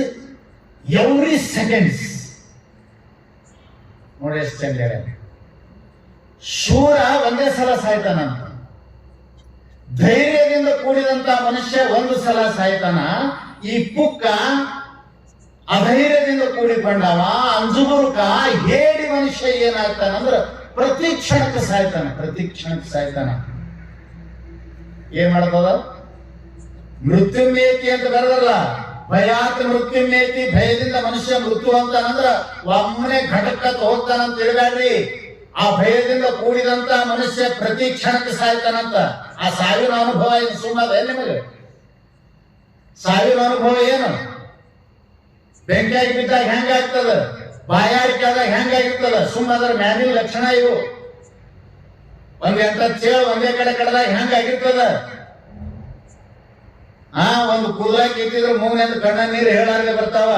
every seconds. ನೋಡಿ ಎಷ್ಟು ಚಂದ ಹೇಳ. ಶೂರ ಒಂದೇ ಸಲ ಸಾಯ್ತಾನಂತ. ಧೈರ್ಯದಿಂದ ಕೂಡಿದಂತ ಮನುಷ್ಯ ಒಂದು ಸಲ ಸಾಯ್ತಾನ. ಈ ಪುಕ್ಕ ಅಧೈರ್ಯದಿಂದ ಕೂಡಿಕೊಂಡವ, ಅಂಜುಬುರುಕ ಹೇಳಿ ಮನುಷ್ಯ ಏನಾಗ್ತಾನಂದ್ರ ಪ್ರತಿ ಕ್ಷಣಕ್ಕೆ ಸಾಯ್ತಾನ. ಏನ್ ಮಾಡ್ತದ? ಮೃತ್ಯುಮೇತಿ ಅಂತ ಬರದಲ್ಲ, ಭಯಾತ್ ಮೃತ್ಯುಮೇತಿ. ಭಯದಿಂದ ಮನುಷ್ಯ ಮೃತ್ಯು ಅಂತಾನಂದ್ರ ಒಮ್ಮನೆ ಘಟಕತ್ ಹೋಗ್ತಾನಂತ ಹೇಳ್ಬೇಡ್ರಿ. ಆ ಭಯದಿಂದ ಕೂಡಿದಂತ ಮನುಷ್ಯ ಪ್ರತಿ ಕ್ಷಣಕ್ಕೆ ಸಾಯ್ತಾನಂತ. ಆ ಸಾವಿನ ಅನುಭವ ಏನು ಸುಮ್ಮನೆ ನಿಮಗೆ? ಸಾವಿನ ಅನುಭವ ಏನು? ಬೆಂಕಿಯಾಗಿ ಬಿದ್ದಾಗ ಹೆಂಗಾಗ್ತದ, ಬಾಯಾರಿಕೆ ಆದಾಗ ಹೆಂಗಾಗಿರ್ತದ, ಸುಮ್ಮನೆ ಅದರ ಮ್ಯಾಲಿನ ಲಕ್ಷಣ ಇವು. ಎಂತ ಚೇಳು ಒಂದೇ ಕಡೆ ಕಡದಾಗ ಹೆಂಗಾಗಿರ್ತದ? ಒಂದು ಕೂದಲಾಗಿ ಇಟ್ಟಿದ್ರೆ ಮೂಗಿನಿಂದ ಕಣ್ಣ ನೀರು ಹೇಳಾರ್ಗೆ ಬರ್ತಾವ.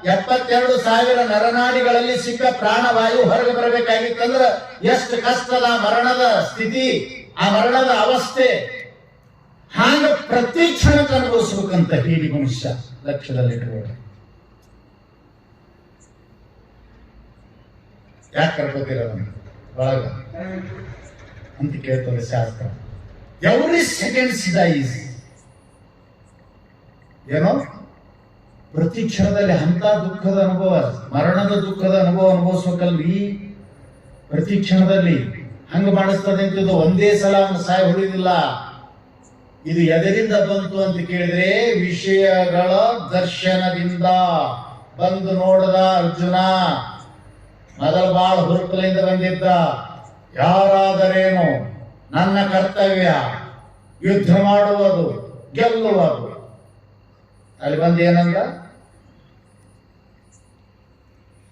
72,000 ನರನಾಡಿಗಳಲ್ಲಿ ಸಿಕ್ಕ ಪ್ರಾಣವಾಯು ಹೊರಗೆ ಬರಬೇಕಾಗಿತ್ತಂದ್ರ ಎಷ್ಟು ಕಷ್ಟದ ಮರಣದ ಸ್ಥಿತಿ, ಆ ಮರಣದ ಅವಸ್ಥೆ. ಹಾಗ ಪ್ರತಿ ಕ್ಷಣಕ್ಕೆ ಅನುಭವಿಸ್ಬೇಕಂತ ಹೀಡಿ ಮನುಷ್ಯ ಲಕ್ಷ್ಯದಲ್ಲಿಟ್ಟುಕೊಂಡು. ಯಾಕೆ ಕರ್ಕೋತಿರೋದನ್ನ ಒಳಗ ಅಂತ ಕೇಳ್ತದೆ ಶಾಸ್ತ್ರ. Every seconds dies. ಏನೋ ಪ್ರತಿ ಕ್ಷಣದಲ್ಲಿ ಅಂತ ದುಃಖದ ಅನುಭವ, ಮರಣದ ದುಃಖದ ಅನುಭವ ಅನುಭವಿಸ್ಬೇಕಲ್ರಿ ಪ್ರತಿ ಕ್ಷಣದಲ್ಲಿ. ಹಂಗ ಮಾಡಿಸ್ತದೆ ಅಂತಿದ್ದು ಒಂದೇ ಸಲ ಅವನು ಸಾಯ ಹೊಳಿದಿಲ್ಲ. ಇದು ಎದರಿಂದ ಬಂತು ಅಂತ ಕೇಳಿದ್ರೆ ವಿಷಯಗಳ ದರ್ಶನದಿಂದ ಬಂದು ನೋಡದ ಅರ್ಜುನ. ಮೊದಲು ಬಾಳ ಹುರುಪಲಿಂದ ಬಂದಿದ್ದ. ಯಾರಾದರೇನು ನನ್ನ ಕರ್ತವ್ಯ ಯುದ್ಧ ಮಾಡುವುದು, ಗೆಲ್ಲುವುದು. ಅಲ್ಲಿ ಬಂದು ಏನಂದ,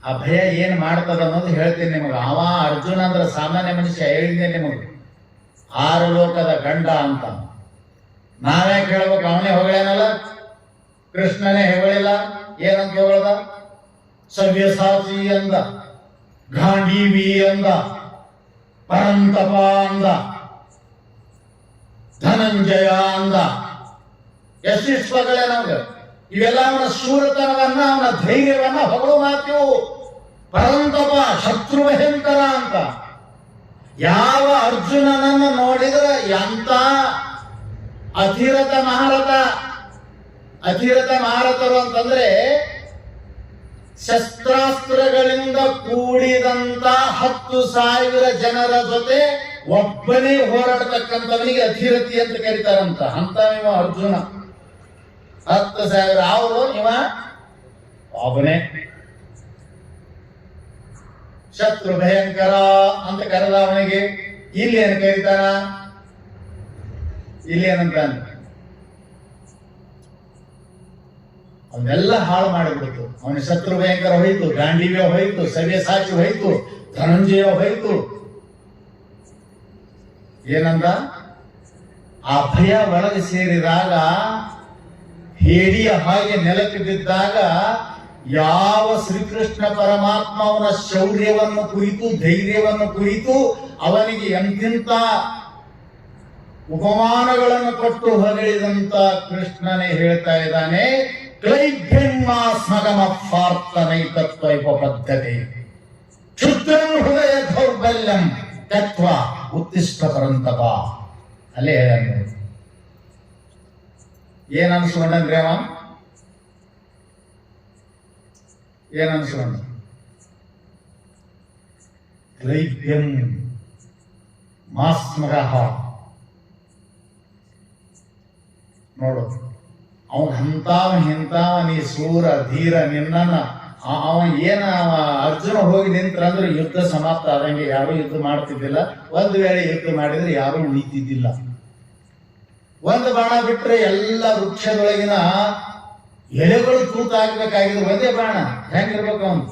ಆ ಭಯ ಏನ್ ಮಾಡ್ತದ ಅನ್ನೋದು ಹೇಳ್ತೀನಿ ನಿಮಗೆ. ಅವ ಅರ್ಜುನ ಅಂದ್ರೆ ಸಾಮಾನ್ಯ ಮನುಷ್ಯ, ಹೇಳಿದ್ದೆ ನಿಮಗೆ. 6 ಲೋಕದ ಗಂಡ ಅಂತ. ನಾವೇ ಕೇಳ್ಬೇಕು, ಅವನೇ ಹೊಗಳೇನಲ್ಲ, ಕೃಷ್ಣನೇ ಹೊಗಳಿಲ್ಲ. ಏನಂತ ಹೊಗಳದ? ಸವ್ಯಸಾಚಿ ಅಂದ, ಗಾಂಡೀವಿ ಅಂದ, ಪರಂತಪ ಅಂದ, ಧನಂಜಯ ಅಂದ. ಎಷ್ಟಿಷ್ಟು ಹೊಗಳೇ ನಮ್ಗೆ. ಇವೆಲ್ಲ ಅವನ ಶೂರತನವನ್ನ, ಅವನ ಧೈರ್ಯವನ್ನ ಹೊಗಳು ಮಾತಿವು. ಪರಂತಪ, ಶತ್ರು ಭಯಂಕರ ಅಂತ. ಯಾವ ಅರ್ಜುನನನ್ನು ನೋಡಿದ್ರೆ ಎಂತ ಅಧಿರಥ ಮಹಾರಥರು ಅಂತಂದ್ರೆ ಶಸ್ತ್ರಾಸ್ತ್ರಗಳಿಂದ ಕೂಡಿದಂತ 10,000 ಜನರ ಜೊತೆ ಒಬ್ಬನೇ ಹೋರಾಡತಕ್ಕಂಥವನಿಗೆ ಅಧಿರಥಿ ಅಂತ ಕರೀತಾರಂತ. ಅಂತ ಇವ ಅರ್ಜುನ. 10,000 ಅವರು, ಇವ ಒಬ್ಬನೇ. ಶತ್ರು ಭಯಂಕರ ಅಂತ ಕರೆದ ಅವನಿಗೆ. ಇಲ್ಲಿ ಏನು ಕರೀತಾನ? ಇಲ್ಲಿ ಏನಂತ ಅವನ್ನೆಲ್ಲ ಹಾಳು ಮಾಡಿಬಿಡ್ತು. ಅವನ ಶತ್ರು ಭಯಂಕರ ಹೋಯ್ತು, ಗಾಂಡೀವ್ಯ ಹೋಯ್ತು, ಸವ್ಯಸಾಚಿ ಹೋಯ್ತು, ಧನಂಜಯ ಹೋಯ್ತು. ಏನಂದ? ಆ ಭಯ ಒಳಗೆ ಸೇರಿದಾಗ, ಹೇಡಿಯ ಹಾಗೆ ನೆಲಕ್ಕೆ ಬಿದ್ದಾಗ, ಯಾವ ಶ್ರೀಕೃಷ್ಣ ಪರಮಾತ್ಮ ಅವನ ಶೌರ್ಯವನ್ನು ಕುರಿತು, ಧೈರ್ಯವನ್ನು ಕುರಿತು ಅವನಿಗೆ ಎಂತಿಂತ ಉಪಮಾನಗಳನ್ನು ಕೊಟ್ಟು ಹೊಗಳಿದಂತ ಕೃಷ್ಣನೇ ಹೇಳ್ತಾ ಇದ್ದಾನೆ, ಕ್ಲೈಭ್ಯನ್ಮಾಸ್ಮಗಮಪಾರ್ಥನೈತತ್ವೈಪಬದ್ಧತೆ ಕ್ಷುದ್ರಂ ಹೃದಯ ದೌರ್ಬಲ್ಯಂ ತತ್ವ ಉತ್ತಿಷ್ಟ ಪರಂತಪ. ಅಲ್ಲೇ ಹೇಳ ಏನ್ ಅನ್ಸ್ಕೊಂಡ್ರಿ ಅವ? ಏನ್ ಅನ್ಸ್ಕೊಂಡ? ಕ್ಲೈಭ್ಯಂ ಮಾಸ್ಮಗಃ. ನೋಡು, ಅವನ್ ಅಂತಾವ ಇಂತಾವ, ನೀ ಸೂರ ಧೀರ, ನಿನ್ನನ್ನ ಅವನ್ ಏನ ಅರ್ಜುನ ಹೋಗಿ ನಿಂತ್ರಂದ್ರೆ ಯುದ್ಧ ಸಮಾಪ್ತ ಆದಂಗೆ. ಯಾರು ಯುದ್ಧ ಮಾಡ್ತಿದ್ದಿಲ್ಲ. ಒಂದು ವೇಳೆ ಯುದ್ಧ ಮಾಡಿದ್ರೆ ಯಾರು ಉಳಿತಿದ್ದಿಲ್ಲ. ಒಂದು ಬಾಣ ಬಿಟ್ರೆ ಎಲ್ಲ ವೃಕ್ಷದೊಳಗಿನ ಎಲೆಗಳು ತೂತಾಗಬೇಕಾಗಿದ್ರು. ಒಂದೇ ಬಾಣ ಹೆಂಗಿರ್ಬೇಕು ಅವನು?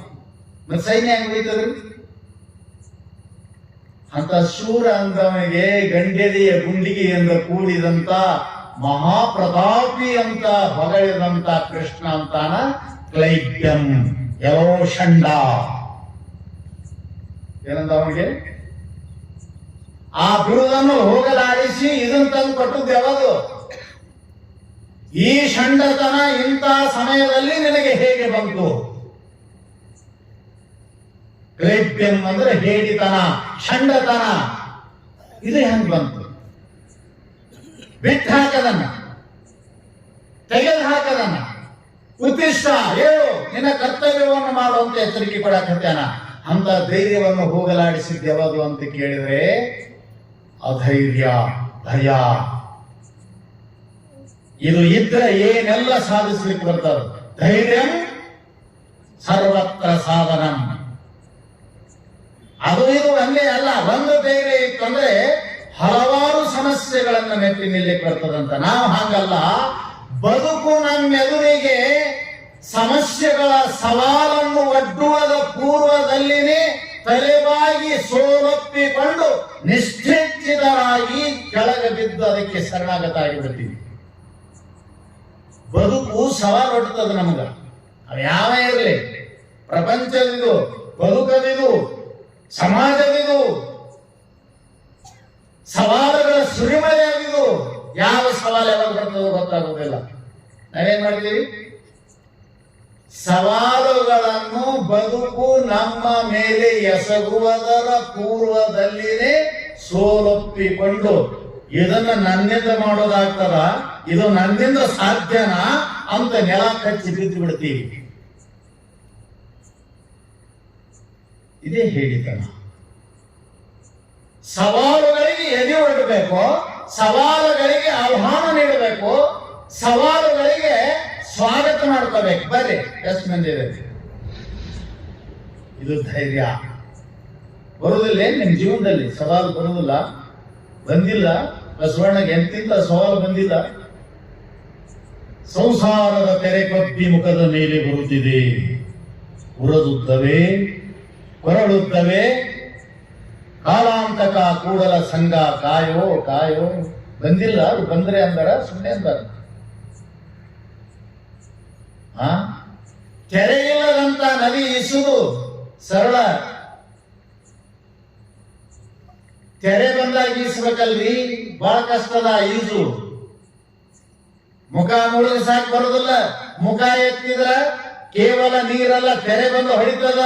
ಮತ್ತೆ ಸೈನ್ಯ ಹೆಂಗ್ ಉಳಿತದ್ರಿ? ಅಂತ ಶೂರ ಅಂತವನಿಗೆ ಗಂಡೆದೆಯ ಗುಂಡಿಗೆಯಿಂದ ಕೂಡಿದಂತ ಮಹಾಪ್ರತಾಪಿ ಅಂತ ಹೊಗಳಿದಂತ ಕೃಷ್ಣ ಅಂತಾನ ಕ್ಲೈಬ್ಯಂ, ಯರೋ ಷಂಡ. ಏನಂತ ಅವನಿಗೆ? ಆ ಬಿರುದನ್ನು ಹೋಗಲಾಡಿಸಿ ಇದನ್ನು ತಂದು ಕೊಟ್ಟದ್ದು ಯಾವುದು? ಈ ಷಂಡತನ ಇಂಥ ಸಮಯದಲ್ಲಿ ನಿನಗೆ ಹೇಗೆ ಬಂತು? ಕ್ಲೈಬ್ಯಂ ಅಂದ್ರೆ ಹೇಡಿತನ, ಷಂಡತನ. ಇದು ಹೆಂಗ್ ಬಂತು? ಬಿಟ್ಟು ಹಾಕದನ್ನ, ತೆಗೆದು ಹಾಕದನ್ನ. ಉತ್ತಿಷ್ಟ, ಹೇಳು, ನಿನ್ನ ಕರ್ತವ್ಯವನ್ನು ಮಾಡುವಂತ ಎಚ್ಚರಿಕೆ ಕೊಡಕತ್ತಾನ. ಅಂತ ಧೈರ್ಯವನ್ನು ಹೋಗಲಾಡಿಸಿದ್ದು ಯಾವುದು ಅಂತ ಕೇಳಿದ್ರೆ ಅಧೈರ್ಯ, ಭಯ. ಇದು ಇದ್ರೆ ಏನೆಲ್ಲ ಸಾಧಿಸ್ಲಿಕ್ಕೆ ಬರ್ತಾರೆ. ಧೈರ್ಯ ಸರ್ವತ್ರ ಸಾಧನಂ. ಅದು ಇದು ಒಂದೇ ಅಲ್ಲ, ಒಂದು ಧೈರ್ಯ ಇತ್ತಂದ್ರೆ ಹಲವಾರು ಸಮಸ್ಯೆಗಳನ್ನು ಮೆಟ್ಟಿ ನಿಲ್ಲಕ್ಕೆ ಬರ್ತದಂತ. ನಾವು ಹಾಗಲ್ಲ, ಬದುಕು ನಮ್ಮೆದುರಿಗೆ ಸಮಸ್ಯೆಗಳ ಸವಾಲನ್ನು ಒಡ್ಡುವುದ ಪೂರ್ವದಲ್ಲಿನೇ ತಲೆಬಾಗಿ ಸೋಲೊಪ್ಪಿಕೊಂಡು ನಿಶ್ಚಿತರಾಗಿ ಕೆಳಗೆ ಬಿದ್ದು ಅದಕ್ಕೆ ಶರಣಾಗತಾಗಿಬಿಡ್ತೀವಿ. ಬದುಕು ಸವಾಲು ಒಡ್ತದ ನಮಗ. ಅವ ಯಾವ ಇರಲಿ, ಪ್ರಪಂಚದಿದು, ಬದುಕದಿದು, ಸಮಾಜವಿದು, ಸವಾಲುಗಳ ಸುರಿಮಳೆಯಾಗಿದು. ಯಾವ ಸವಾಲು ಯಾವಾಗ ಬರ್ತದೋ ಗೊತ್ತಾಗೋದಿಲ್ಲ. ನಾವೇನ್ ಮಾಡ್ತೀವಿ? ಸವಾಲುಗಳನ್ನು ಬದುಕು ನಮ್ಮ ಮೇಲೆ ಎಸಗುವುದರ ಪೂರ್ವದಲ್ಲಿನೇ ಸೋಲೊಪ್ಪಿಕೊಂಡು ಇದನ್ನ ನನ್ನಿಂದ ಮಾಡೋದಾಗ್ತದ, ಇದು ನನ್ನಿಂದ ಸಾಧ್ಯನಾ ಅಂತ ನೆಲ ಕಚ್ಚಿ ಬಿದ್ದು ಬಿಡ್ತೀವಿ. ಇದೇ ಹೇಳಿತನ. ಸವಾಲುಗಳಿಗೆ ಎದೆ ಒಡ್ಡಬೇಕು, ಸವಾಲುಗಳಿಗೆ ಆಹ್ವಾನ ನೀಡಬೇಕು, ಸವಾಲುಗಳಿಗೆ ಸ್ವಾಗತ ಮಾಡ್ಕೋಬೇಕು. ಬರ್ರಿ, ಎಷ್ಟು ಮಂದಿ ಇದೆ? ಇದು ಧೈರ್ಯ. ಬರುವುದಿಲ್ಲ ನಿಮ್ ಜೀವನದಲ್ಲಿ ಸವಾಲು? ಬರುವುದಿಲ್ಲ, ಬಂದಿಲ್ಲ. ಬಸವಣ್ಣಗೆ ಎಂತಿಂತ ಸವಾಲು ಬಂದಿಲ್ಲ. ಸಂಸಾರದ ತೆರೆ ಕಪ್ಪಿ ಮುಖದ ಮೇಲೆ ಬರುತ್ತಿದೆ, ಉರದುತ್ತವೆ ಕೊರಳುತ್ತವೆ, ಕಾಲಾಂತಕ ಕೂಡಲ ಸಂಘ ಕಾಯೋ ಕಾಯೋ. ಬಂದಿಲ್ಲ, ಅವ್ರು ಬಂದ್ರೆ ಅಂದಾರ, ಸುಮ್ಮನೆ ಅಂದಾರ. ತೆರೆ ಇಲ್ಲದಂತ ನದಿ ಈಸುದು ಸರಳ, ತೆರೆ ಬಂದಾಗ ಈಸ್ಬೇಕಲ್ರಿ, ಬಹಳ ಕಷ್ಟದ ಈಜು. ಮುಖ ಮುಳುಗಿ ಸಾಕು ಬರೋದಿಲ್ಲ. ಮುಖ ಎತ್ತಿದ್ರ ಕೇವಲ ನೀರಲ್ಲ, ತೆರೆ ಬಂದು ಹೊಡಿತದ.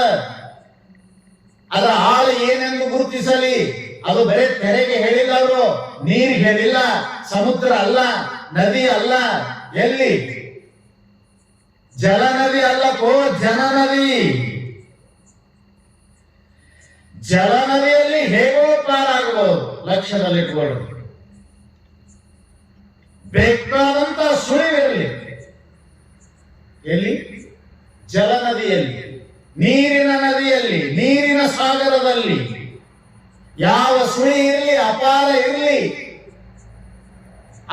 ಅದರ ಆಳು ಏನೆಂದು ಗುರುತಿಸಲಿ? ಅದು ಬರೀ ತೆರೆಗೆ ಹೇಳಿಲ್ಲ ಅವರು, ನೀರಿಗೆ ಹೇಳಿಲ್ಲ. ಸಮುದ್ರ ಅಲ್ಲ, ನದಿ ಅಲ್ಲ, ಎಲ್ಲಿ? ಜಲನದಿ ಅಲ್ಲಕ್ಕೋ, ಜನನದಿ. ಜಲನದಿಯಲ್ಲಿ ಹೇಗೋ ಪಾರಾಗಬಹುದು, ಲಕ್ಷ್ಯದಲ್ಲಿಟ್ಕೊಳ್ಳಿ. ಬೇಕಾದಂತ ಸುಳಿವಿರಲಿ. ಎಲ್ಲಿ? ಜಲನದಿಯಲ್ಲಿ, ನೀರಿನ ನದಿಯಲ್ಲಿ, ನೀರಿನ ಸಾಗರದಲ್ಲಿ. ಯಾವ ಸುಳಿ ಇರಲಿ, ಅಪಾರ ಇರಲಿ,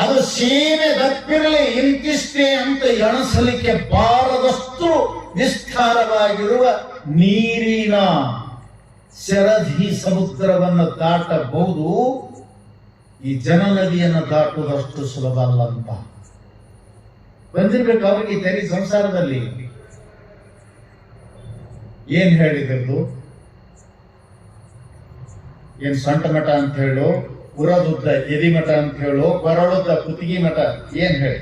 ಅದು ಸೀಮೆ ದಪ್ಪಿರಲಿ, ಇಂತಿಷ್ಟೇ ಅಂತ ಎಣಿಸಲಿಕ್ಕೆ ಬಾರದಷ್ಟು ವಿಸ್ತಾರವಾಗಿರುವ ನೀರಿನ ಶರಧಿ ಸಮುದ್ರವನ್ನು ದಾಟಬಹುದು. ಈ ಜನನದಿಯನ್ನು ದಾಟುವುದಷ್ಟು ಸುಲಭ ಅಲ್ಲ ಅಂತ ಬಂದಿರ್ಬೇಕು ಅವರಿಗೆ. ತೆರಿ ಸಂಸಾರದಲ್ಲಿ ಏನ್ ಹೇಳಿದ್ರು? ಏನ್ ಸೊಂಟ ಮಠ ಅಂತ ಹೇಳು, ಉರದುದ್ದ ಎದಿ ಮಠ ಅಂತ ಹೇಳು, ಕೊರಳುದ್ದ ಕುತ್ತಿಗೆ ಮಠ, ಏನ್ ಹೇಳಿ?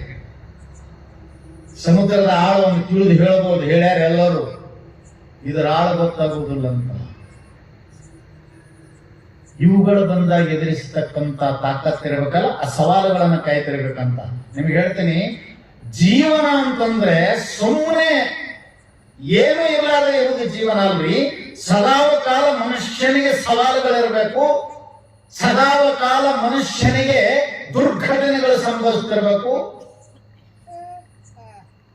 ಸಮುದ್ರದ ಆಳವನ್ನು ತಿಳಿದು ಹೇಳಬಹುದು, ಹೇಳ್ಯಾರ ಎಲ್ಲರೂ. ಇದರ ಆಳ ಗೊತ್ತಾಗುವುದಿಲ್ಲ ಅಂತ. ಇವುಗಳು ಬಂದಾಗ ಎದುರಿಸತಕ್ಕಂತ ತಾಕತ್ತಿರಬೇಕಲ್ಲ, ಆ ಸವಾಲುಗಳನ್ನ ಕಾಯ್ತಿರ್ಬೇಕಂತ. ನಿಮ್ಗೆ ಹೇಳ್ತೀನಿ, ಜೀವನ ಅಂತಂದ್ರೆ ಸುಮ್ಮನೆ ಏನು ಇರಲಾರದೆ ಇರುವುದು ಜೀವನ ಅಲ್ರಿ. ಸದಾವ ಕಾಲ ಮನುಷ್ಯನಿಗೆ ಸವಾಲುಗಳಿರಬೇಕು, ಸದಾವ ಕಾಲ ಮನುಷ್ಯನಿಗೆ ದುರ್ಘಟನೆಗಳು ಸಂಭವಿಸ್ತಿರ್ಬೇಕು,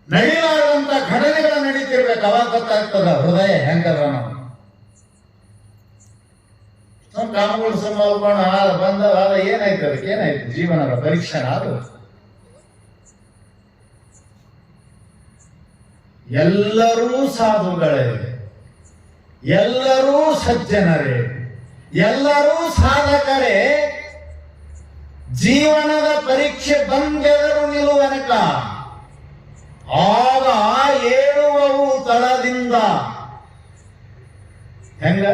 ನಡೀಲಾರದಂತ ಘಟನೆಗಳು ನಡೀತಿರ್ಬೇಕು. ಅವಾಗ ಗೊತ್ತಾಗ್ತದ ಹೃದಯ ಹೆಂಗದ. ನಾವು ಕಾಮಗಳು ಸಂಭಾವನೆ ಬಂದ ಏನಾಯ್ತು? ಅದಕ್ಕೆ ಏನಾಯ್ತು? ಜೀವನದ ಪರೀಕ್ಷೆ ಅದು. ಎಲ್ಲರೂ ಸಾಧುಗಳೇ, ಎಲ್ಲರೂ ಸಜ್ಜನರೇ, ಎಲ್ಲರೂ ಸಾಧಕರೇ. ಜೀವನದ ಪರೀಕ್ಷೆ ಬಂದೆದರು ನಿಲ್ಲುವನಕ, ಆಗ ಏಳುವವು ತಳದಿಂದ. ಹೆಂಗ?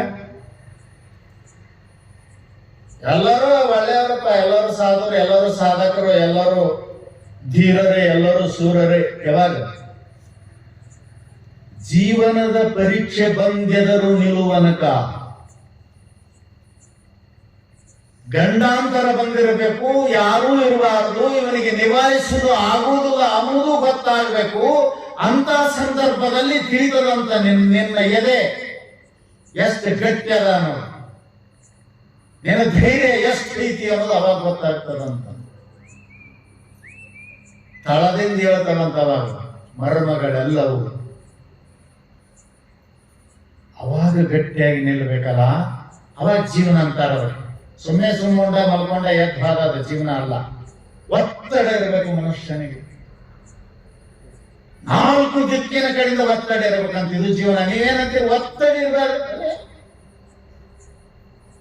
ಎಲ್ಲರೂ ಒಳ್ಳೆಯವರಪ್ಪ, ಎಲ್ಲರೂ ಸಾಧುರು, ಎಲ್ಲರೂ ಸಾಧಕರು, ಎಲ್ಲರೂ ಧೀರರೇ, ಎಲ್ಲರೂ ಸೂರರೇ. ಯಾವಾಗ? ಜೀವನದ ಪರೀಕ್ಷೆ ಬಂದೆದರು ನಿಲ್ಲುವನಕ. ಗಂಡಾಂತರ ಬಂದಿರಬೇಕು, ಯಾರೂ ಇರಬಾರದು, ಇವನಿಗೆ ನಿಭಾಯಿಸುವುದು ಆಗುವುದಿಲ್ಲ ಅನ್ನುವುದು ಗೊತ್ತಾಗಬೇಕು. ಅಂತ ಸಂದರ್ಭದಲ್ಲಿ ತಿಳಿದದಂತ ನಿನ್ನ ಎದೆ ಎಷ್ಟು ಗಟ್ಟಿ ಅದ ಅನ್ನೋದು, ನಿನ್ನ ಧೈರ್ಯ ಎಷ್ಟು ರೀತಿ ಅನ್ನೋದು ಅವಾಗ ಗೊತ್ತಾಗ್ತದಂತ. ತಳದಿಂದ ಹೇಳ್ತಾವಂತ ಅವಾಗ ಮರ್ಮಗಳೆಲ್ಲವೂ. ಅವಾಗ ಗಟ್ಟಿಯಾಗಿ ನಿಲ್ಲಬೇಕಲ್ಲ. ಅವಾಗ ಜೀವನ ಅಂತಾರ. ಸುಮ್ಮನೆ ಸುಮ್ಮುಂಡ ಮಲ್ಕೊಂಡ ಎದ್ದು ಹಾಗಾದ ಜೀವನ ಅಲ್ಲ. ಒತ್ತಡ ಇರಬೇಕು ಮನುಷ್ಯನಿಗೆ, 4 ದಿಕ್ಕಿನ ಕಡೆಯಿಂದ ಒತ್ತಡ ಇರಬೇಕಂತ ಇದು ಜೀವನ. ನೀವೇನಂತೀರಿ? ಒತ್ತಡ ಇರಬಾರ್ದು.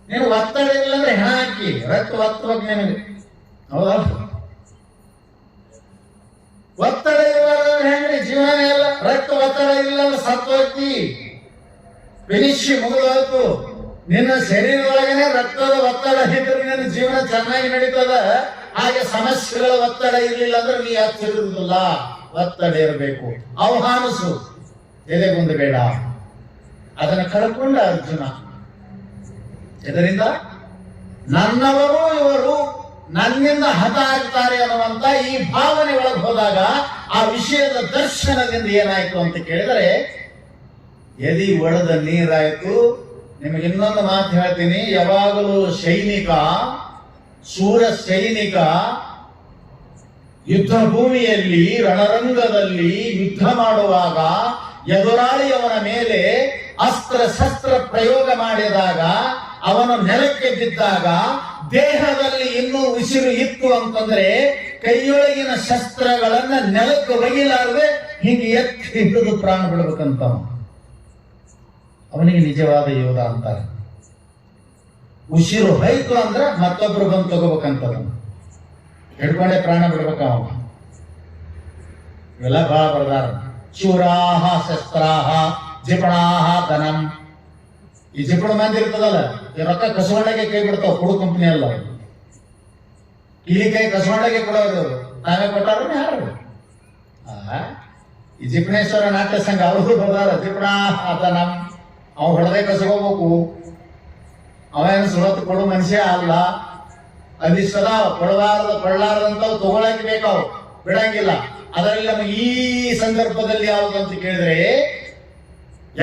ನೀನು ಒತ್ತಡ ಇಲ್ಲ ಅಂದ್ರೆ ಹೆಣ ಹಾಕಿ ರಕ್ತ ಒತ್ತಬೇಕು ನಿನಗೆ, ಹೌದಾ? ಒತ್ತಡ ಇರಬಾರ್ದು ಹೆಂಗ್ರಿ? ಜೀವನೇ ಇಲ್ಲ. ರಕ್ತ ಒತ್ತಡ ಇಲ್ಲ ಅಂದ್ರೆ ಸತ್ವತ್ತಿ ಫಿನಿಶ್ ಮುಗಿದೋಯ್ತು. ನಿನ್ನ ಶರೀರದೊಳಗನೆ ರಕ್ತದ ಒತ್ತಡ ಇದ್ರೆ ನಿನ್ನ ಜೀವನ ಚೆನ್ನಾಗಿ ನಡೀತದ. ಹಾಗೆ ಸಮಸ್ಯೆಗಳ ಒತ್ತಡ ಇರಲಿಲ್ಲ ಅಂದ್ರೆ ನೀ ಹತ್ತಿರುವುದಿಲ್ಲ. ಒತ್ತಡ ಇರಬೇಕು. ಆಹ್ವಾನಿಸು, ಎದೆಗುಂದು ಬೇಡ. ಅದನ್ನು ಕಳ್ಕೊಂಡ ಅರ್ಜುನ. ಇದರಿಂದ ನನ್ನವರು ಇವರು ನನ್ನಿಂದ ಹತ ಆಗ್ತಾರೆ ಅನ್ನುವಂತ ಈ ಭಾವನೆ ಒಳಗೆ ಹೋದಾಗ ಆ ವಿಷಯದ ದರ್ಶನದಿಂದ ಏನಾಯ್ತು ಅಂತ ಕೇಳಿದರೆ ಎದಿ ಒಡೆದ ನೀರಾಯ್ತು. ನಿಮಗೆ ಇನ್ನೊಂದು ಮಾತು ಹೇಳ್ತೀನಿ. ಯಾವಾಗಲೂ ಸೈನಿಕ, ಶೂರ ಸೈನಿಕ ಯುದ್ಧ ಭೂಮಿಯಲ್ಲಿ ರಣರಂಗದಲ್ಲಿ ಯುದ್ಧ ಮಾಡುವಾಗ ಎದುರಾಳಿಯವನ ಮೇಲೆ ಅಸ್ತ್ರ ಶಸ್ತ್ರ ಪ್ರಯೋಗ ಮಾಡಿದಾಗ ಅವನು ನೆಲಕ್ಕೆ ಬಿದ್ದಾಗ ದೇಹದಲ್ಲಿ ಇನ್ನೂ ಉಸಿರು ಇತ್ತು ಅಂತಂದ್ರೆ ಕೈಯೊಳಗಿನ ಶಸ್ತ್ರಗಳನ್ನ ನೆಲಕ್ಕೆ ಒಗಿಲಾರದೆ ಹೀಗೆ ಎತ್ತಿ ಹಿಡಿದು ಪ್ರಾಣ ಬಿಡಬೇಕಂತ ಅವನಿಗೆ ನಿಜವಾದ ಯೋಧ ಅಂತಾರೆ. ಉಸಿರು ಹೋಯ್ತು ಅಂದ್ರೆ ಮತ್ತೊಬ್ರು ಬಂದು ತಗೋಬೇಕಂತ ಹಿಡ್ಕೊಂಡೆ ಪ್ರಾಣ ಬಿಡ್ಬೇಕ ಅವ. ಇವೆಲ್ಲ ಬಹಳ ಬರ್ದಾರ. ಶೂರಾಹ ಶಸ್ತ್ರಾಹ ಜಿಪಣಾಹ ಧನಂ. ಈ ಜಿಪಣ ಮಂದಿ ಇರ್ತದಲ್ಲ, ಈ ರೊಕ್ಕ ಕಸವಣ್ಣಗೆ ಕೈ ಬಿಡ್ತಾವ. ಕೊಡು ಕಂಪನಿ ಅಲ್ಲ, ಇಲ್ಲಿ ಕೈ ಕಸವಣ್ಣಗೆ ಕೊಡೋದು. ನಾವೇ ಕೊಟ್ಟಾರ ಯಾರು? ಈ ಜಿಪಣೇಶ್ವರ ನಾಟ್ಯ ಸಂಘ ಅವ್ರದ್ದು ಬರ್ದಾರ. ಜಿಪಣಾಹ ಧನಂ. ಅವ್ ಹೊಡೆದೇ ಕಸಗೋಬೇಕು. ಅವೇನು ಸುರತ್ತು ಕೊಡು ಮನುಷ್ಯ ಅಲ್ಲ. ಅದಿಷ್ಟದ ಕೊಡಲಾರದಂತ ತಗೊಳಕ್ ಬೇಕಾವು, ಬಿಡಂಗಿಲ್ಲ. ಅದರಲ್ಲಿ ನಮಗೆ ಈ ಸಂದರ್ಭದಲ್ಲಿ ಯಾವುದು ಅಂತ ಕೇಳಿದ್ರೆ,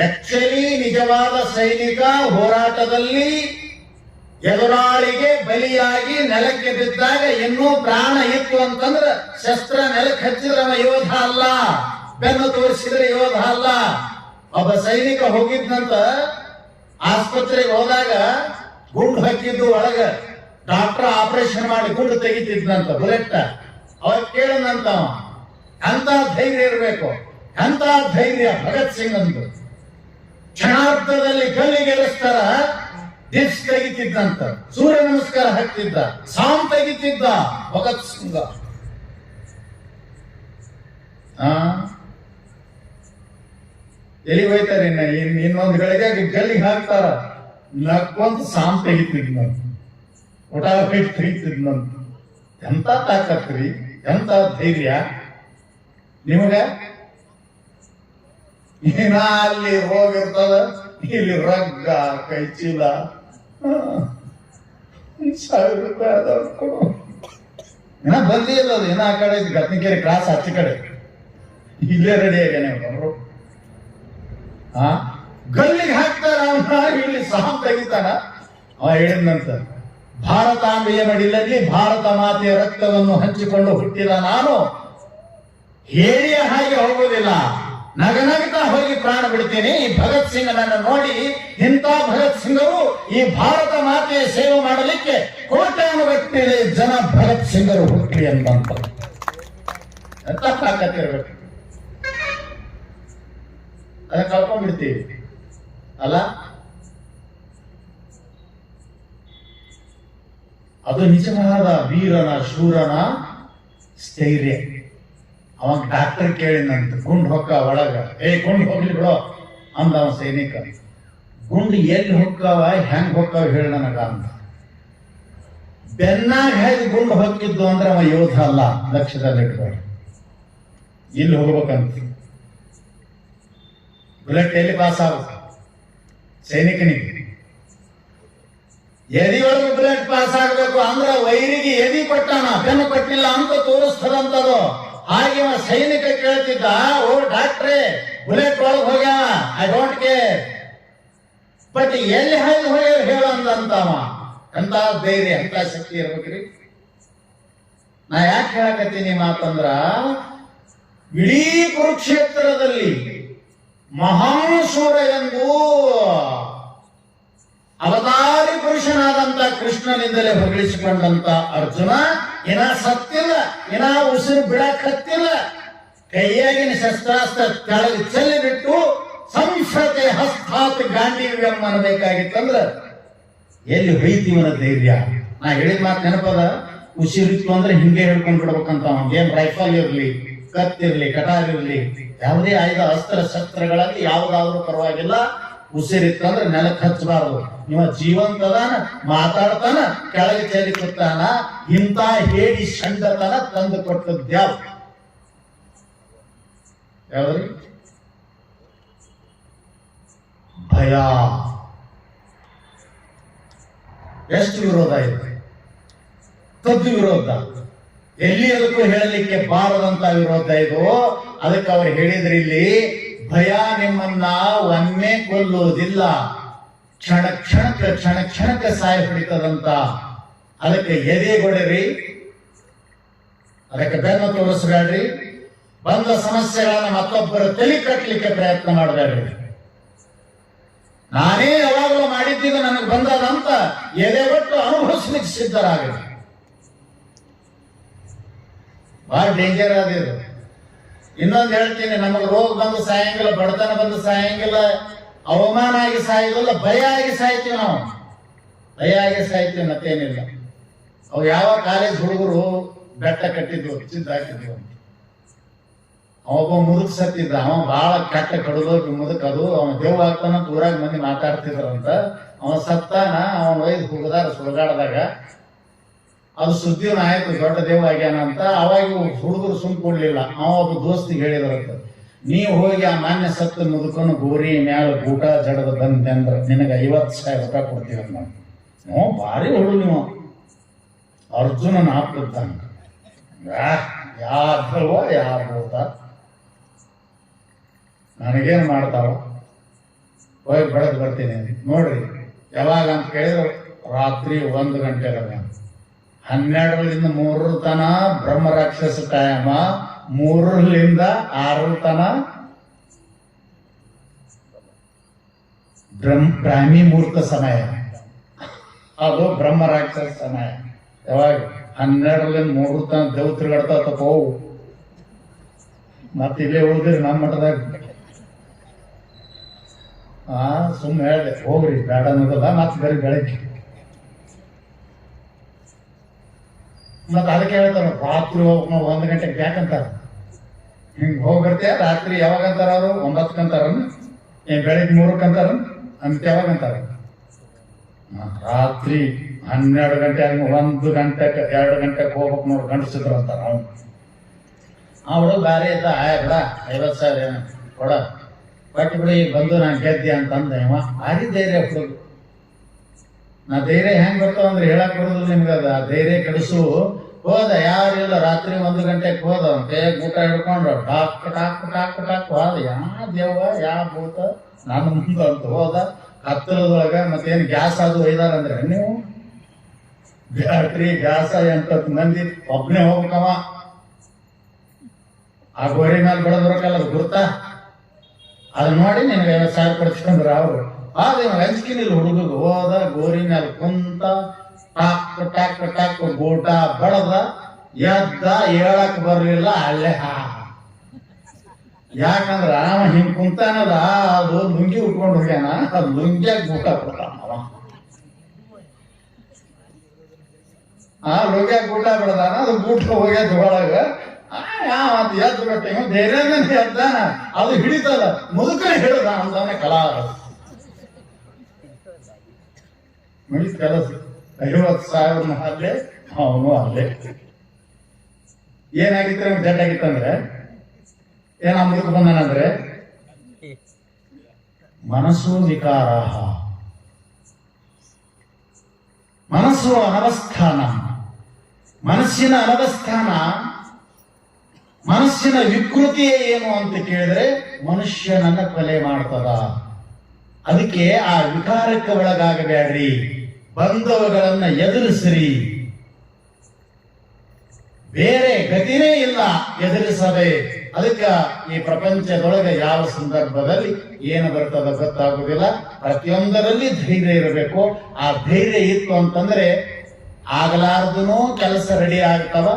ಆಕ್ಚುಲಿ ನಿಜವಾದ ಸೈನಿಕ ಹೋರಾಟದಲ್ಲಿ ಎದುರಾಳಿಗೆ ಬಲಿಯಾಗಿ ನೆಲಕ್ಕೆ ಬಿದ್ದಾಗ ಇನ್ನೂ ಪ್ರಾಣ ಇತ್ತು ಅಂತಂದ್ರೆ ಶಸ್ತ್ರ ನೆಲಕ್ಕೆ ಹಚ್ಚಿದ್ರೆ ಯೋಧ ಅಲ್ಲ, ಬೆನ್ನು ತೋರಿಸಿದ್ರೆ ಯೋಧ ಅಲ್ಲ. ಒಬ್ಬ ಸೈನಿಕ ಹೋಗಿದ್ನಂತ ಆಸ್ಪತ್ರೆಗೆ ಹೋದಾಗ ಗುಂಡು ಹಾಕಿದ್ದು ಒಳಗ ಡಾಕ್ಟರ್ ಆಪರೇಷನ್ ಮಾಡಿ ಗುಂಡು ತೆಗಿತಿದ್ನಂತ, ಬುಲೆಟ್. ಅವಾಗ ಕೇಳನಂತ ಅಂತ ಧೈರ್ಯ ಇರಬೇಕು. ಅಂತ ಧೈರ್ಯ ಭಗತ್ ಸಿಂಗ್ ಅಂದ್ರು. ಕ್ಷಣಾರ್ಧದಲ್ಲಿ ಗಲ್ಲಿಗೆರೆಸ್ತಾರ ದಿಸ್ ತೆಗಿತಿದ್ದಂತ, ಸೂರ್ಯ ನಮಸ್ಕಾರ ಹಾಕ್ತಿದ್ದ, ಸಾಮ್ ತೆಗಿತಿದ್ದ ಭಗತ್ ಸಿಂಗ. ಎಲ್ಲಿ ಹೋಯ್ತಾರೆ? ಇನ್ನೊಂದು ಗಳಿಗೆ ಗಲ್ಲಿಗೆ ಹಾಕ್ತಾರ. ನಕ್ಕೊಂತ ಸಾಮ್ ತೆಗಿತಿದ್ನಂತ, ಊಟ ತೆಗಿತಿದ್ನಂತ. ಎಂತ ತಾಕತ್ರಿ, ಎಂತ ಧೈರ್ಯ ನಿಮಗ. ಏನ ಅಲ್ಲಿ ಹೋಗಿರ್ತದ, ಇಲ್ಲಿ ರಗ್ಗ ಕೈ ಚೀಲ, 1000 ರೂಪಾಯಿ ಅದಾವ ಕೊಡು. ಏನ ಬಂದಿಲ್ಲ ಅದು. ಏನ ಆ ಕಡೆ ಗತ್ನಿಕೆರೆ ಕ್ರಾಸ್ ಆಚೆ ಕಡೆ ಇಲ್ಲೇ ರೆಡಿ ಆಗ್ಯಾನೆ ಅವರು. ಗಲ್ಲಿಗೆ ಹಾಕ್ತಾರ ಅವನ, ಇಲ್ಲಿ ಸಾಮ್ ತೆಗಿತಾನ. ಅವ ಹೇಳಿದಂತ, ಭಾರತಾಂಬೆಯ ಮಡಿಲಲ್ಲಿ ಭಾರತ ಮಾತೆಯ ರಕ್ತವನ್ನು ಹಂಚಿಕೊಂಡು ಹುಟ್ಟಿದ ನಾನು ಹೇಳಿಯ ಹಾಗೆ ಹೋಗುವುದಿಲ್ಲ, ನಗನಗ್ತಾ ಹೋಗಿ ಪ್ರಾಣ ಬಿಡ್ತೀನಿ. ಈ ಭಗತ್ ಸಿಂಗ್ ನನ್ನ ನೋಡಿ ಇಂಥ ಭಗತ್ ಸಿಂಗರು ಈ ಭಾರತ ಮಾತೆಯ ಸೇವೆ ಮಾಡಲಿಕ್ಕೆ ಕೋಟ್ಯಾನುಗಟ್ಟಲೆ ಜನ ಭಗತ್ ಸಿಂಗರು ಹುಟ್ಟಿ ಅಂತಂತ ಎಂತ ತಾಕತ್ತಿರ್ಬೇಕು. ಅದನ್ನ ಕಳ್ಕೊಂಡ್ಬಿಡ್ತೀವಿ ಅಲ್ಲ. ಅದು ನಿಜವಾದ ವೀರನ ಶೂರನ ಸ್ಥೈರ್ಯ. ಅವಾಗ ಡಾಕ್ಟರ್ ಕೇಳಿನಂತ, ಗುಂಡು ಹೊಕ್ಕ ಒಳಗ, ಗುಂಡು ಹೋಗ್ಲಿ ಬಿಡೋ ಅಂದ ಅವ ಸೈನಿಕ. ಗುಂಡು ಎಲ್ಲಿ ಹೊಕ್ಕವ ಹೆಂಗ್ ಹೊಕ್ಕವ ಹೇಳ ನನಗ ಅಂತ. ಬೆನ್ನಾಗ ಹೇಗೆ ಗುಂಡು ಹೊಕ್ಕಿದ್ದು ಅಂದ್ರೆ ಅವ ಯೋಧ ಅಲ್ಲ, ಲಕ್ಷ್ಯದಲ್ಲಿ ಇಟ್ಕೊಂಡು. ಇಲ್ಲಿ ಹೋಗ್ಬೇಕಂತ ಬುಲೆಟ್ ಎಲ್ಲಿ ಪಾಸ್ ಆಗುತ್ತೆ ಸೈನಿಕನಿಗೆ? ಎದಿಯೊಳಗೆ ಬುಲೆಟ್ ಪಾಸ್ ಆಗಬೇಕು ಅಂದ್ರೆ ವೈರಿಗೆ ಎದಿ ಕೊಟ್ಟಾನ, ಬೆನ್ನು ಕೊಟ್ಟಿಲ್ಲ ಅಂತ ತೋರಿಸ್ತದಂತದು. ಹಾಗೆ ಸೈನಿಕ ಕೇಳ್ತಿದ್ದ, ಓ ಡಾಕ್ಟ್ರೇ ಬುಲೆಟ್ ಒಳಗೆ ಹೋಗ್ಯಾವ, ಐ ಡೋಂಟ್ ಕೇರ್, ಬಟ್ ಎಲ್ಲಿ ಹಾಗೆ ಹೋಗ್ಯಾವ ಹೇಳು ಅಂದಂತವ. ಅಂತ ಧೈರ್ಯ, ಅಂತ ಶಕ್ತಿ ಇರ್ಬೇಕ್ರಿ. ನಾ ಯಾಕೆ ಹೇಳಕತ್ತೀನಿ ಮಾತಂದ್ರ, ಇಡೀ ಕುರುಕ್ಷೇತ್ರದಲ್ಲಿ ಮಹಾಶೂರ ಎಂದು ಅವತಾರಿ ಪುರುಷನಾದಂತ ಕೃಷ್ಣನಿಂದಲೇ ಹೊಗಳಿಸಿಕೊಂಡಂತ ಅರ್ಜುನ ಇನ್ನ ಸತ್ತಿಲ್ಲ, ಇನ್ನ ಉಸಿರು ಬಿಡಕ್ ಹತ್ತಿಲ್ಲ. ಕೈಯಾಗಿನ ಶಸ್ತ್ರಾಸ್ತ್ರ ಕೆಳಗೆ ಚೆಲ್ಲಿ ಬಿಟ್ಟು ಸಂಸತೆ ಹಸ್ತಾತ್ ಗಾಂಧೀವ್ಯಂ ಅನ್ನಬೇಕಾಗಿತ್ತಂದ್ರ ಎಲ್ಲಿ ಹೊಯ್ತೀವನ ಧೈರ್ಯ. ನಾ ಹೇಳಿದ ಮಾತು ನೆನಪದ, ಉಸಿರಿತ್ತು ಅಂದ್ರೆ ಹಿಂಗೆ ಹೇಳ್ಕೊಂಡ್ ಬಿಡ್ಬೇಕಂತ. ಏನ್ ರೈಫಲ್ ಇರ್ಲಿ, ಕತ್ತಿರ್ಲಿ, ಕಟಾರಿರ್ಲಿ, ಯಾವುದೇ ಆಯುಧ ಅಸ್ತ್ರ ಶಸ್ತ್ರಗಳಲ್ಲಿ ಯಾವುದಾದ್ರೂ ಪರವಾಗಿಲ್ಲ, ಉಸಿರಿತ್ತು ಅಂದ್ರೆ ನೆಲಕ್ಕೆ ಹಚ್ಚಬಾರದು. ನಿಮ್ಮ ಜೀವಂತದಾನ ಮಾತಾಡ್ತಾನ, ಕೆಳಗೆ ಚೆಲ್ಲಿ ಕೊಡ್ತಾನ. ಇಂಥ ಹೇಳಿ ಷಂಡತನ ತಂದು ಕೊಟ್ಟದ್ಯಾವ? ಯಾವ್ದ್ರಿ? ಭಯ. ಎಷ್ಟು ವಿರೋಧ ಇದೆ, ತದ್ದು ವಿರೋಧ. ಎಲ್ಲಿ ಅದಕ್ಕೂ ಹೇಳಲಿಕ್ಕೆ ಬಾರದಂತ ವಿರೋಧ ಇದು. ಅದಕ್ಕೆ ಅವ್ರು ಹೇಳಿದ್ರಿ, ಇಲ್ಲಿ ಭಯ ನಿಮ್ಮನ್ನ ಒಮ್ಮೆ ಕೊಲ್ಲುವುದಿಲ್ಲ, ಕ್ಷಣ ಕ್ಷಣಕ್ಕೆ ಸಾಯ ಹಿಡಿತದಂತ. ಅದಕ್ಕೆ ಎದೆಗೊಡಿರಿ, ಅದಕ್ಕೆ ಬೆನ್ನು ತೋರಿಸಬೇಡ್ರಿ. ಬಂದ ಸಮಸ್ಯೆಗಳನ್ನ ಮತ್ತೊಬ್ಬರ ತಲೆ ಕಟ್ಟಲಿಕ್ಕೆ ಪ್ರಯತ್ನ ಮಾಡಬೇಡ್ರಿ. ನಾನೇ ಯಾವಾಗಲೂ ಮಾಡಿದ್ದಿದ್ದು ನನಗೆ ಬಂದದಂತ ಎದೆ ಒಟ್ಟು ಅನುಭವಿಸ್ಲಿಕ್ಕೆ ಸಿದ್ಧರಾಗಲಿ. ಬಹಳ ಡೇಂಜರ್ ಆದಿದು. ಇನ್ನೊಂದು ಹೇಳ್ತೀನಿ, ನಮಗೆ ರೋಗ ಬಂದು ಸಾಯಂಗಿಲ್ಲ, ಬಡತನ ಬಂದು ಸಾಯಂಗಿಲ್ಲ, ಅವಮಾನ ಆಗಿ ಸಾಯೋದಿಲ್ಲ, ಭಯ ಆಗಿ ಸಾಯ್ತೀವಿ ನಾವು. ಭಯ ಆಗಿ ಸಾಯ್ತೀವಿ, ಮತ್ತೇನಿಲ್ಲ. ಅವು ಯಾವ ಕಾಲೇಜ್ ಹುಡುಗರು ಬೆಟ್ಟ ಕಟ್ಟಿದ್ವು, ಚಿಂತ ಹಾಕಿದ್ವು. ಅವೊಬ್ಬ ಮುದುಕ್ ಸತ್ತಿದ್ದ, ಅವ ಬಹಳ ಕೆಟ್ಟ ಕಡುದು ಮುದುಕ್. ಅದು ಅವನ ದೇವ್ ಆಗ್ತಾನ, ಊರಾಗ ಮಂದಿ ಮಾತಾಡ್ತಿದ್ರಂತ. ಅವ ಸತ್ತಾನ, ಅವನ ಒಯ್ದು ಹುಡುಗದಾರ ಸುಳಗಾಡದಾಗ. ಅದು ಸುದ್ದಿನ ಆಯ್ತು, ದೊಡ್ಡ ದೇವ ಆಗ್ಯಾನ ಅಂತ. ಅವಾಗ ಹುಡುಗರು ಸುಮ್ಕೊಡ್ಲಿಲ್ಲ. ಅವ ಒಬ್ಬ ದೋಸ್ತಿಗೆ ಹೇಳಿದ್ರಂತ, ನೀವು ಹೋಗಿ ಆ ಮಾನ್ಯ ಸತ್ತ ಮುದುಕನು ಗೋರಿ ಮ್ಯಾಲ ಊಟ ಜಡದ ಬಂದೆ ಅಂದ್ರೆ ನಿನಗೆ 50,000 ರೂಪಾಯಿ ಕೊಡ್ತೀವಿ ನಾವು. ನಾವು ಭಾರಿ ಹುಡುಗ, ನೀವು ಅರ್ಜುನನ ಹಾಕ್ತಿದ್ದಂಗ. ಯಾವ್ದಲ್ವ ಯಾರು ಹೋದ, ನನಗೇನು ಮಾಡ್ತಾವ, ಹೋಗಿ ಬೆಳೆದು ಬರ್ತೀನಿ ನೋಡ್ರಿ. ಯಾವಾಗ ಅಂತ ಕೇಳಿದ್ರು, ರಾತ್ರಿ 1 ಗಂಟೆಗೆ 12ರಿಂದ 3 ತನ ಬ್ರಹ್ಮ ರಾಕ್ಷಸ ಕಾಯಮ, 3ರಿಂದ 6 ತನ ಬ್ರಾಹ್ಮಿ ಮುಹೂರ್ತ ಸಮಯ. ಅದು ಬ್ರಹ್ಮ ರಾಕ್ಷಸ ಸಮಯ. ಯಾವಾಗ 12ರಿಂದ 3 ತನ ದೇವ್ ತಿರುಗಾಡ್ತಾವ ತಪ್ಪವು. ಮತ್ತೆ ಇಲ್ಲೇ ಉಳಿದ್ರಿ ನಮ್ಮ ಮಠದಾಗ. ಸುಮ್ಮನೆ ಹೇಳಿದೆ, ಹೋಗ್ರಿ ಬೇಡ ಅನ್ನೋದಲ್ಲ, ಮತ್ತೆ ಬರೀ ಬೆಳಗ್ಗೆ. ಮತ್ತೆ ಅದಕ್ಕೆ ಹೇಳ್ತಾರ, ರಾತ್ರಿ ಹೋಗ್ಬೇಕು ನಾವು 1 ಗಂಟೆಗೆ ಯಾಕಂತಾರ. ಹಿಂಗೆ ಹೋಗ್ಬರ್ತೇ ರಾತ್ರಿ ಯಾವಾಗ ಅಂತಾರ ಅವರು? 9 ಅಂತಾರ, ಏನ್ ಬೆಳಿಗ್ಗೆ 3 ಅಂತಾರ ಅಂತ ಯಾವಾಗ ಅಂತಾರ? ರಾತ್ರಿ 12 ಗಂಟೆ 1 ಗಂಟೆಗೆ 2 ಗಂಟೆಗೆ ಹೋಗ್ಬೇಕು ನೋಡಿ ಗಂಡಸಿದ್ರು ಅಂತಾರ. ಅವಳು ಬ್ಯಾರೆ ಇದ್ದ, ಬಿಡ 50,000 ಏನು ಕೊಡ ಬಟ್ ಬಿಡಿ ಬಂದು ನಾನು ಗೆದ್ದೆ ಅಂತಂದ. ಭಾರಿ ಧೈರ್ಯ ಹುಡುಗ. ನಾ ಧೈರ್ಯ ಹೆಂಗ್ ಬರ್ತಾವ ಅಂದ್ರೆ ಹೇಳಕ್ ಬರೋದಿಲ್ಲ ನಿಮ್ಗೆ. ಅದ ಧೈರ್ಯ ಕೆಡಿಸು. ಹೋದ, ಯಾರಿಲ್ಲ, ರಾತ್ರಿ 1 ಗಂಟೆಗೆ ಹೋದ, ಊಟ ಹಿಡ್ಕೊಂಡ್ರು, ಟಾಕ್ ಟಾಕ್ ಟಾಕ್ ಟಾಕ್ ಹೋದ. ಯಾ ದೇವ ಯಾ ಭೂತ ನನ್ನ ಮುಂದೆ ಅಂತ ಹೋದ. ಹತ್ತರದೊಳಗ ಮತ್ತೇನು ಗ್ಯಾಸ್ ಅದು ಒಯ್ದಾರಂದ್ರೆ ನೀವು ಬ್ಯಾಟ್ರಿ ಗ್ಯಾಸ 8 ಮಂದಿ ಒಬ್ಬನೇ ಹೋಗ್ಬೇಕವ. ಆ ಗೋರಿ ಮೇಲೆ ಬೆಳೆದ್ರಕಲ್ಲ ಅದು ಗುರ್ತಾ, ಅದು ನೋಡಿ ನಿನಗೆ 50,000 ಕೊಡ್ಸ್ಕೊಂಡ್ರ ಅವರು. ಆದ್ರೆ ಹಂಚ್ಕಿನಿಲ್ಲ ಹುಡುಗಗೆ. ಹೋದ, ಗೋರಿ ಮೇಲೆ ಕುಂತ, ಟಾಕ್ ಟಾಕ್ ಟಾಕ್ ಗೂಟ ಬಡದ, ಎದ್ದ, ಹೇಳಕ್ ಬರ್ಲಿಲ್ಲ, ಅಲ್ಲೇ ಯಾಕಂದ್ರ ಅವ ಹಿಂಗ್ ಕುಂತಾನದ, ಅದು ಲುಂಗಿ ಉಟ್ಕೊಂಡು ಹೋಗ್ಯಾನ, ಅದು ಲುಂಗಿಯಾಗ ಗೂಟ ಬಿಡ್ತಾನ ಅವ. ಲುಂಗಿಯಾಗ ಗೂಟ ಬಿಡದಾನ, ಅದು ಗೂಟ ಹೋಗ್ಯದ ಒಳಗ. ಅದು ಎದ್ದು ಬಿಟ್ಟ, ಧೈರ್ಯನೇ ಎದ್ದಾನ, ಅದು ಹಿಡಿತದ, ಮುದುಕನೇ ಹಿಡಿದ ಅಂತಾನೆ ಕಲಾ ನೋಡಿ. ಕೆಲಸ 50,000 ಅಲ್ಲೇ, ಅವನು ಅಲ್ಲೇ. ಏನಾಗಿತ್ತು ನಮ್ಗೆ ಜಡ್ಡಾಗಿತ್ತಂದ್ರೆ, ಏನ ಮುದುಕ ಬಂದಾನಂದ್ರೆ ಮನಸ್ಸು ವಿಕಾರ, ಮನಸ್ಸು ಅನವಸ್ಥಾನ. ಮನಸ್ಸಿನ ಅನವಸ್ಥಾನ, ಮನಸ್ಸಿನ ವಿಕೃತಿಯೇ ಏನು ಅಂತ ಕೇಳಿದ್ರೆ ಮನುಷ್ಯನನ್ನ ಕೊಲೆ ಮಾಡ್ತದ. ಅದಕ್ಕೆ ಆ ವಿಕಾರಕ್ಕೆ ಒಳಗಾಗಬೇಡ್ರಿ, ಬಂದವುಗಳನ್ನ ಎದುರಿಸ್ರಿ. ಬೇರೆ ಗತಿನೇ ಇಲ್ಲ, ಎದುರಿಸಬೇಕು. ಅದಕ್ಕೆ ಈ ಪ್ರಪಂಚದೊಳಗೆ ಯಾವ ಸಂದರ್ಭದಲ್ಲಿ ಏನು ಬರ್ತದ ಗೊತ್ತಾಗುದಿಲ್ಲ. ಪ್ರತಿಯೊಂದರಲ್ಲಿ ಧೈರ್ಯ ಇರಬೇಕು. ಆ ಧೈರ್ಯ ಇತ್ತು ಅಂತಂದ್ರೆ ಆಗಲಾರ್ದನೂ ಕೆಲಸ ರೆಡಿ ಆಗ್ತವ.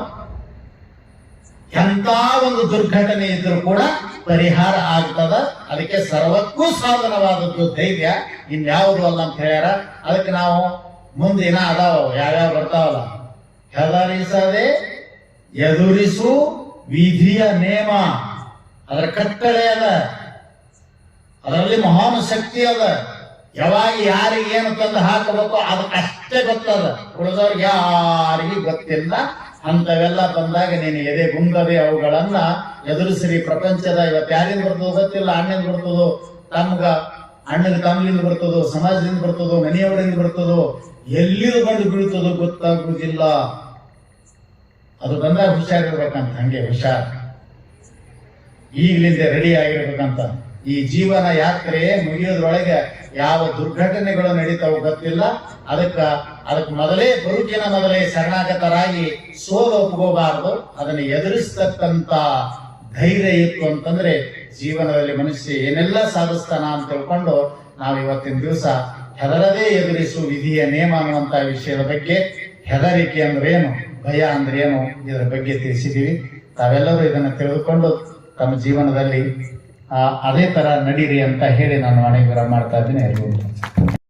ಎಂತ ಒಂದು ದುರ್ಘಟನೆ ಇದ್ರೂ ಕೂಡ ಪರಿಹಾರ ಆಗ್ತದ. ಅದಕ್ಕೆ ಸರ್ವಕ್ಕೂ ಸಾಧನವಾದದ್ದು ಧೈರ್ಯ, ಇನ್ಯಾವುದು ಅಲ್ಲ ಅಂತ ಹೇಳ್ಯಾರ. ಅದಕ್ಕೆ ನಾವು ಮುಂದಿನ ಅದಾವ ಯಾವ್ಯಾವ ಬರ್ತಾವಲ್ಲ, ಹೆದರಿಸದೆ ಎದುರಿಸು ವಿಧಿಯ ನೇಮ, ಅದರ ಕಟ್ಟಳೆ ಅದ, ಅದರಲ್ಲಿ ಮಹಾನ್ ಶಕ್ತಿ ಅದ. ಯಾವಾಗ ಯಾರಿಗೆ ಏನು ತಂದು ಹಾಕಬೇಕು ಅದಕ್ಕಷ್ಟೇ ಗೊತ್ತದ, ಉಳಿದವ್ರಿಗೆ ಯಾರಿಗೂ ಗೊತ್ತಿಲ್ಲ. ಅಂತವೆಲ್ಲ ಬಂದಾಗ ನೀನು ಎದೆ ಗುಂಗದೆ ಅವುಗಳನ್ನ ಎದುರಿಸಿರಿ. ಪ್ರಪಂಚದ ಇವತ್ತು ಯಾರಿಂದ ಬರ್ತದೋ ಗೊತ್ತಿಲ್ಲ, ಅಣ್ಣನಿಂದ ಬರ್ತದೋ, ಅಣ್ಣಗೆ ತಮ್ಮಲಿಂದ ಬರ್ತದೋ, ಸಮಾಜದಿಂದ ಬರ್ತದೋ, ಮನೆಯವರಿಂದ ಬರ್ತದೋ, ಎಲ್ಲಿಯೂ ಬಂದು ಬೀಳ್ತದೋ ಗೊತ್ತಾಗುವುದಿಲ್ಲ. ಅದು ಬಂದಾಗ ಹುಷಾರಿರ್ಬೇಕಂತ, ಹಂಗೆ ಹುಷಾರ್ ಈಗಲಿಂದ ರೆಡಿ ಆಗಿರ್ಬೇಕಂತ. ಈ ಜೀವನ ಯಾತ್ರೆ ಮುಗಿಯೋದ್ರೊಳಗೆ ಯಾವ ದುರ್ಘಟನೆಗಳು ನಡೀತಾವ ಗೊತ್ತಿಲ್ಲ. ಅದಕ್ಕೆ ಮೊದಲೇ ಬದುಕಿನ ಮೊದಲೇ ಶರಣಾಗತರಾಗಿ ಸೋಲು ಒಪ್ಕೋಬಾರದು. ಅದನ್ನು ಎದುರಿಸ್ತಕ್ಕಂತ ಧೈರ್ಯ ಇತ್ತು ಅಂತಂದ್ರೆ ಜೀವನದಲ್ಲಿ ಮನುಷ್ಯ ಏನೆಲ್ಲ ಸಾಧಿಸ್ತಾನ ಅಂತ ತಿಳ್ಕೊಂಡು ನಾವು ಇವತ್ತಿನ ದಿವಸ ಹೆದರದೇ ಎದುರಿಸು ವಿಧಿಯ ನೇಮ ಅನ್ನುವಂತ ವಿಷಯದ ಬಗ್ಗೆ, ಹೆದರಿಕೆ ಅಂದ್ರೆ ಏನು, ಭಯ ಅಂದ್ರೆ ಏನು, ಇದರ ಬಗ್ಗೆ ತಿಳಿಸಿದೀವಿ. ತಾವೆಲ್ಲರೂ ಇದನ್ನು ತಿಳಿದುಕೊಂಡು ತಮ್ಮ ಜೀವನದಲ್ಲಿ ಅದೇ ತರ ನಡೀರಿ ಅಂತ ಹೇಳಿ ನಾನು ಅನೇಕ ಮಾಡ್ತಾ ಇದ್ದೀನಿ. ಎಲ್ಲರಿಗೂ